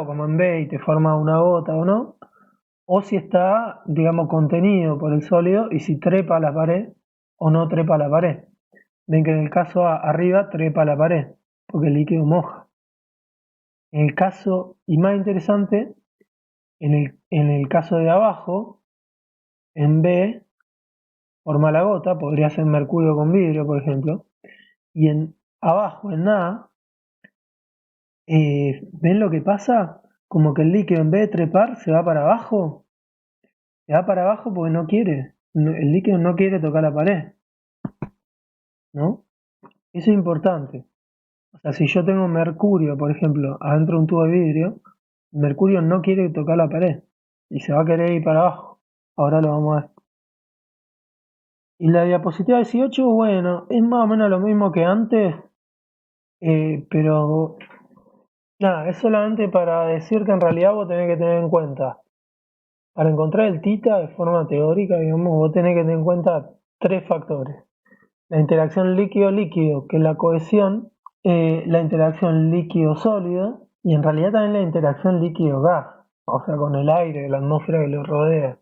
como en B y te forma una gota o no, o si está, digamos, contenido por el sólido y si trepa a la pared o no trepa a la pared. Ven que en el caso A, arriba trepa a la pared, porque el líquido moja. En el caso, y más interesante, en el caso de abajo, en B, forma la gota, podría ser mercurio con vidrio, por ejemplo, y en abajo, en A, ¿ven lo que pasa? Como que el líquido en vez de trepar se va para abajo, porque no quiere, el líquido no quiere tocar la pared, ¿no? Eso es importante. O sea, si yo tengo mercurio, por ejemplo, adentro de un tubo de vidrio, el mercurio no quiere tocar la pared y se va a querer ir para abajo. Ahora lo vamos a ver. Y la diapositiva 18, bueno, es más o menos lo mismo que antes, pero Nada, es solamente para decir que en realidad vos tenés que tener en cuenta, para encontrar el tita de forma teórica, digamos, vos tenés que tener en cuenta tres factores. La interacción líquido-líquido, que es la cohesión, la interacción líquido-sólido y en realidad también la interacción líquido-gas, o sea, con el aire, la atmósfera que lo rodea.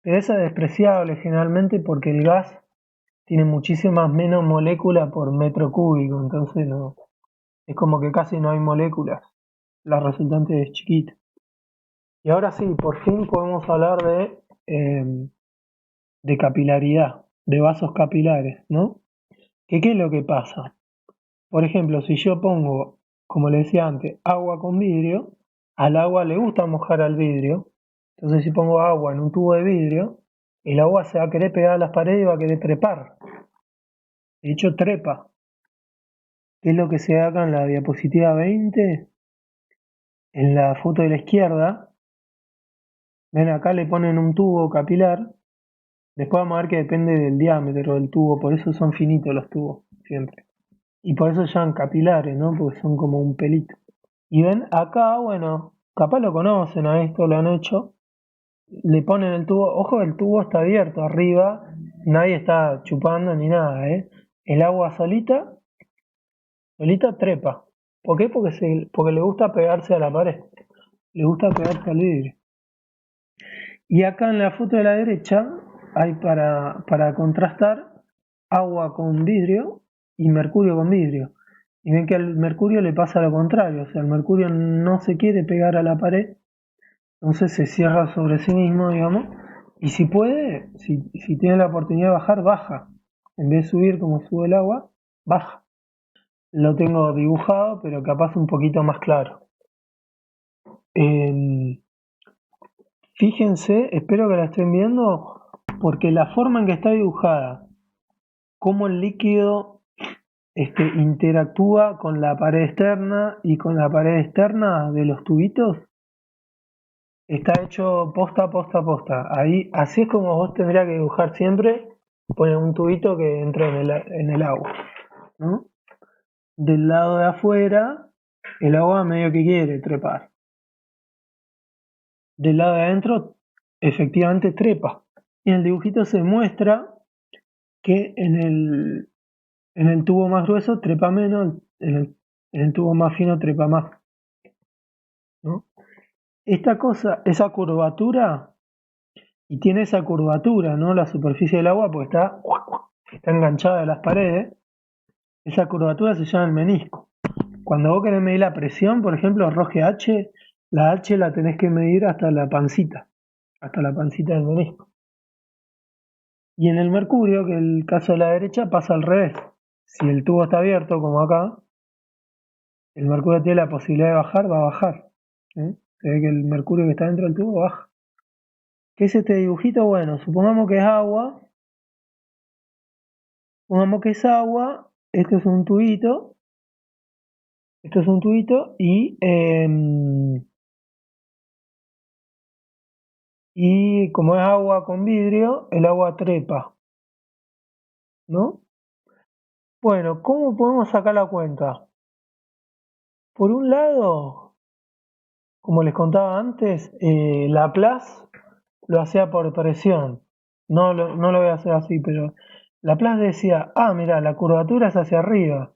Pero esa es despreciable generalmente porque el gas tiene muchísimas menos moléculas por metro cúbico, entonces no, es como que casi no hay moléculas, la resultante es chiquita. Y ahora sí, por fin podemos hablar de capilaridad, de vasos capilares, ¿no? ¿Qué es lo que pasa? Por ejemplo, si yo pongo, como le decía antes, agua con vidrio, al agua le gusta mojar al vidrio, entonces si pongo agua en un tubo de vidrio, el agua se va a querer pegar a las paredes y va a querer trepar. De hecho, trepa. ¿Qué es lo que se ve acá en la diapositiva 20? En la foto de la izquierda, ven acá le ponen un tubo capilar. Después vamos a ver que depende del diámetro del tubo, por eso son finitos los tubos, siempre. Y por eso se llaman capilares, ¿no? Porque son como un pelito. Y ven acá, bueno, capaz lo conocen a esto, lo han hecho. Le ponen el tubo, ojo, el tubo está abierto arriba, nadie está chupando ni nada, ¿eh? El agua solita trepa. ¿Por qué? Porque le gusta pegarse a la pared, le gusta pegarse al vidrio. Y acá en la foto de la derecha hay para contrastar agua con vidrio y mercurio con vidrio. Y ven que al mercurio le pasa lo contrario, o sea, el mercurio no se quiere pegar a la pared, entonces se cierra sobre sí mismo, digamos, y si puede, si tiene la oportunidad de bajar, baja. En vez de subir como sube el agua, baja. Lo tengo dibujado, pero capaz un poquito más claro. Fíjense, espero que la estén viendo, porque la forma en que está dibujada, cómo el líquido interactúa con la pared externa y con la pared externa de los tubitos, está hecho posta, posta, posta. Ahí, así es como vos tendrías que dibujar siempre, poner un tubito que entre en el agua, ¿no? Del lado de afuera, el agua medio que quiere trepar. Del lado de adentro, efectivamente trepa. Y en el dibujito se muestra que en el tubo más grueso trepa menos, en el tubo más fino trepa más, ¿no? Esta cosa, esa curvatura, y tiene esa curvatura, ¿no? La superficie del agua, porque está enganchada a las paredes, esa curvatura se llama el menisco. Cuando vos querés medir la presión, por ejemplo, arroje H, la H la tenés que medir hasta la pancita del menisco. Y en el mercurio, que es el caso de la derecha, pasa al revés. Si el tubo está abierto, como acá, el mercurio tiene la posibilidad de bajar, va a bajar. ¿Eh? Se ve que el mercurio que está dentro del tubo baja. ¿Qué es este dibujito? Bueno, supongamos que es agua. Supongamos que es agua. Esto es un tubito. Y como es agua con vidrio, el agua trepa, ¿no? Bueno, ¿cómo podemos sacar la cuenta? Por un lado, como les contaba antes, Laplace lo hacía por presión. No lo voy a hacer así, pero Laplace decía, mira, la curvatura es hacia arriba.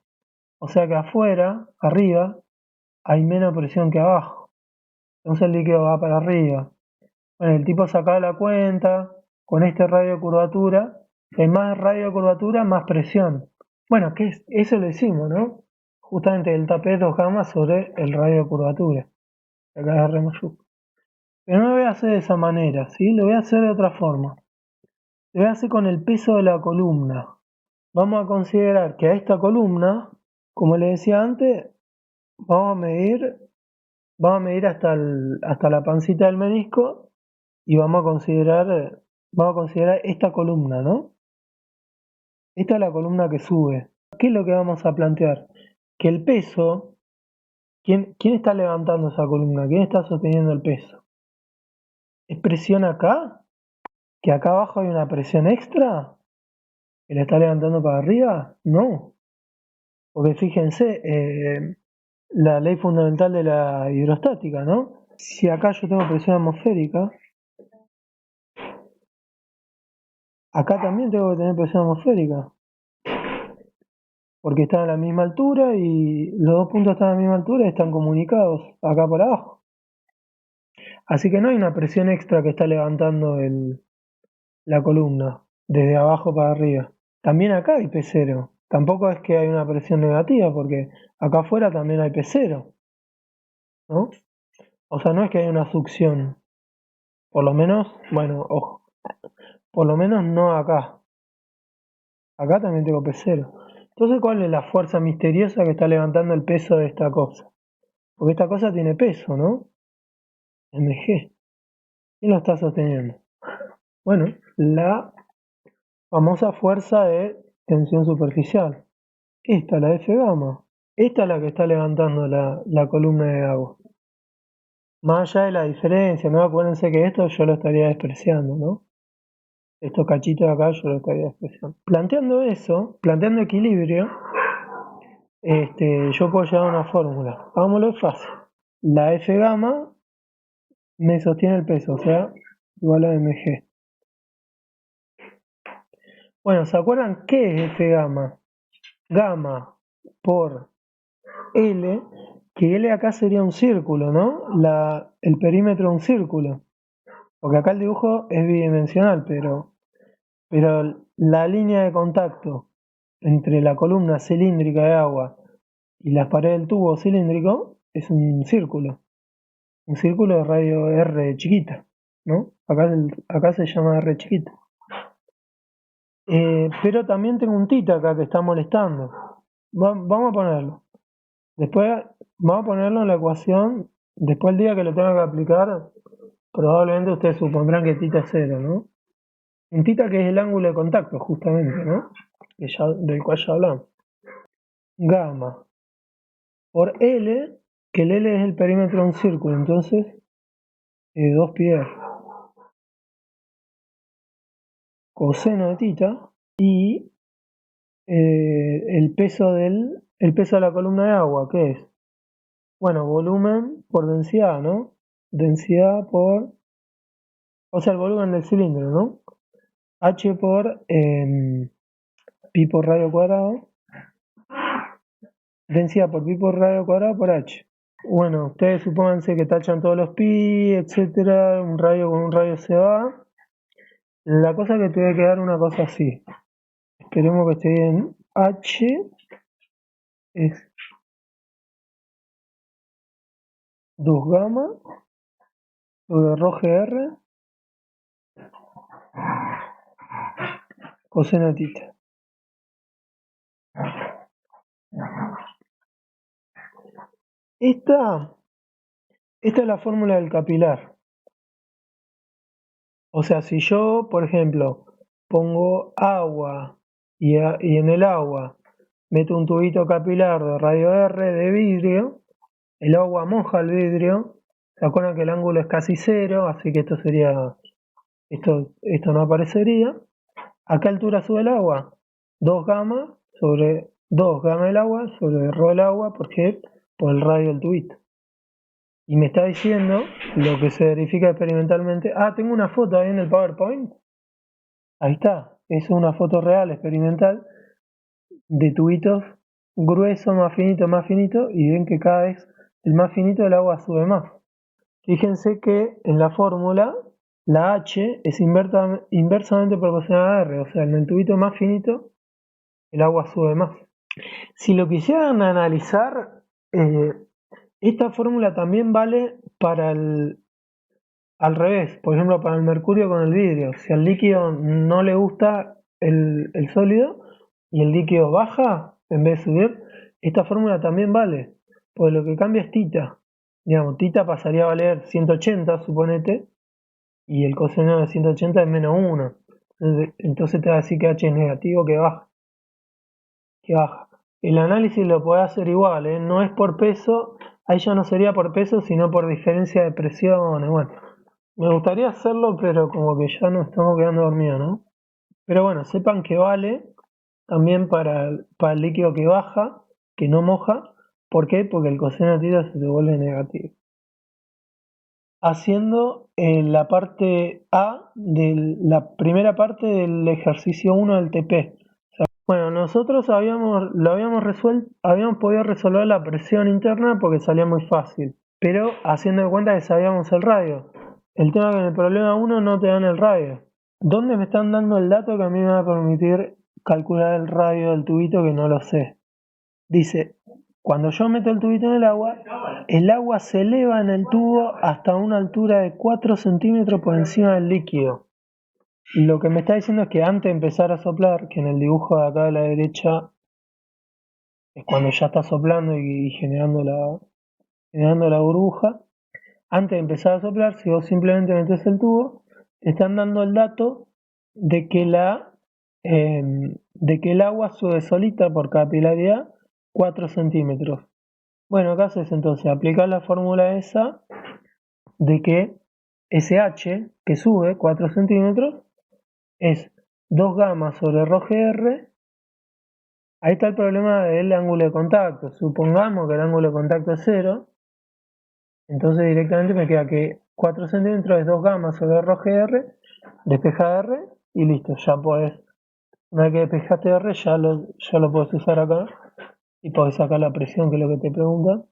O sea que arriba, hay menos presión que abajo. Entonces el líquido va para arriba. Bueno, el tipo sacaba la cuenta con este radio de curvatura. Si hay más radio de curvatura, más presión. Bueno, eso lo hicimos, ¿no? Justamente el tapete 2 gamma sobre el radio de curvatura. Acá es R mayúscula. Pero no lo voy a hacer de esa manera, ¿sí? Lo voy a hacer de otra forma. Lo voy a hacer con el peso de la columna. Vamos a considerar que a esta columna, como les decía antes, vamos a medir hasta la pancita del menisco y vamos a considerar esta columna, ¿no? Esta es la columna que sube. ¿Qué es lo que vamos a plantear? Que el peso, ¿quién está levantando esa columna? ¿Quién está sosteniendo el peso? ¿Es presión acá? ¿Que acá abajo hay una presión extra? ¿Que la está levantando para arriba? No. Porque fíjense, la ley fundamental de la hidrostática, ¿no? Si acá yo tengo presión atmosférica, acá también tengo que tener presión atmosférica, porque están a la misma altura y los dos puntos están a la misma altura y están comunicados acá por abajo. Así que no hay una presión extra que está levantando la columna desde abajo para arriba. También acá hay P0. Tampoco es que hay una presión negativa, porque acá afuera también hay P0, ¿no? O sea, no es que hay una succión. Por lo menos, bueno, ojo, por lo menos no acá. Acá también tengo P0. Entonces, ¿cuál es la fuerza misteriosa que está levantando el peso de esta cosa? Porque esta cosa tiene peso, ¿no? mg. ¿Quién lo está sosteniendo? Bueno, la famosa fuerza de tensión superficial. Esta, la F gamma. Esta es la que está levantando la columna de agua. Más allá de la diferencia, ¿no? Acuérdense que esto yo lo estaría despreciando, ¿no? Estos cachitos de acá yo lo estaría despreciando. Planteando eso, planteando equilibrio, yo puedo llevar una fórmula. Hagámoslo fácil. La F gamma me sostiene el peso, o sea, igual a mg. Bueno, ¿se acuerdan qué es F gamma? Gamma por L, que L acá sería un círculo, ¿no? El perímetro de un círculo. Porque acá el dibujo es bidimensional, pero la línea de contacto entre la columna cilíndrica de agua y las paredes del tubo cilíndrico es un círculo de radio R chiquita, ¿no? Acá se llama R chiquita. Pero también tengo un tita acá que está molestando. Vamos a ponerlo. Después vamos a ponerlo en la ecuación. Después el día que lo tenga que aplicar, probablemente ustedes supondrán que tita es cero, ¿no? Un tita que es el ángulo de contacto, justamente, ¿no? Del cual ya hablamos. Gamma por L, que el L es el perímetro de un círculo, entonces 2πr coseno de tita y el peso de la columna de agua, ¿qué es? Bueno, volumen por densidad, ¿no? Densidad por, o sea, el volumen del cilindro, ¿no? H por pi por radio cuadrado, densidad por pi por radio cuadrado por H. Bueno, ustedes supónganse que tachan todos los pi, etcétera, un radio con un radio se va. La cosa es que te voy a quedar una cosa así. Esperemos que esté bien. H es 2 gamma sobre rho GR coseno de tita. Esta es la fórmula del capilar. O sea, si yo, por ejemplo, pongo agua y en el agua meto un tubito capilar de radio R de vidrio, el agua moja el vidrio, se acuerdan que el ángulo es casi cero, así que esto no aparecería. ¿A qué altura sube el agua? 2 gamma sobre 2 gamma del agua sobre rho del agua, porque por el radio del tubito. Y me está diciendo lo que se verifica experimentalmente. Ah, tengo una foto ahí en el PowerPoint. Ahí está. Es una foto real, experimental, de tubitos gruesos, más finito, y ven que cada vez el más finito el agua sube más. Fíjense que en la fórmula la H es inversamente proporcional a R, o sea, en el tubito más finito el agua sube más. Si lo quisieran analizar, esta fórmula también vale para al revés, por ejemplo, para el mercurio con el vidrio. Si al líquido no le gusta el sólido y el líquido baja en vez de subir, esta fórmula también vale, porque lo que cambia es tita. Digamos, tita pasaría a valer 180, suponete, y el coseno de 180 es menos 1. Entonces te va a decir que H es negativo, que baja. El análisis lo puede hacer igual, ¿eh? No es por peso, ahí ya no sería por peso, sino por diferencia de presiones. Bueno, me gustaría hacerlo, pero como que ya nos estamos quedando dormidos, ¿no? Pero bueno, sepan que vale también para el líquido que baja, que no moja, ¿Por qué? Porque el coseno de θ se te vuelve negativo. Haciendo la parte A de la primera parte del ejercicio 1 del TP. Bueno, nosotros habíamos podido resolver la presión interna porque salía muy fácil, pero haciendo de cuenta que sabíamos el radio. El tema es que en el problema 1 no te dan el radio. ¿Dónde me están dando el dato que a mí me va a permitir calcular el radio del tubito, que no lo sé? Dice, cuando yo meto el tubito en el agua se eleva en el tubo hasta una altura de 4 centímetros por encima del líquido. Lo que me está diciendo es que antes de empezar a soplar, que en el dibujo de acá de la derecha es cuando ya está soplando y generando la burbuja, antes de empezar a soplar, si vos simplemente metes el tubo, te están dando el dato de que el agua sube solita por capilaridad 4 centímetros. Bueno, ¿qué haces entonces? Aplicar la fórmula esa de que SH, que sube 4 centímetros, es 2 gamma sobre ρgr. Ahí está el problema del ángulo de contacto. Supongamos que el ángulo de contacto es 0. Entonces directamente me queda que 4 centímetros es 2 gamma sobre ρgr, despeja R y listo. Ya podés, una vez que despejaste R, ya lo podés usar acá y podés sacar la presión, que es lo que te pregunta.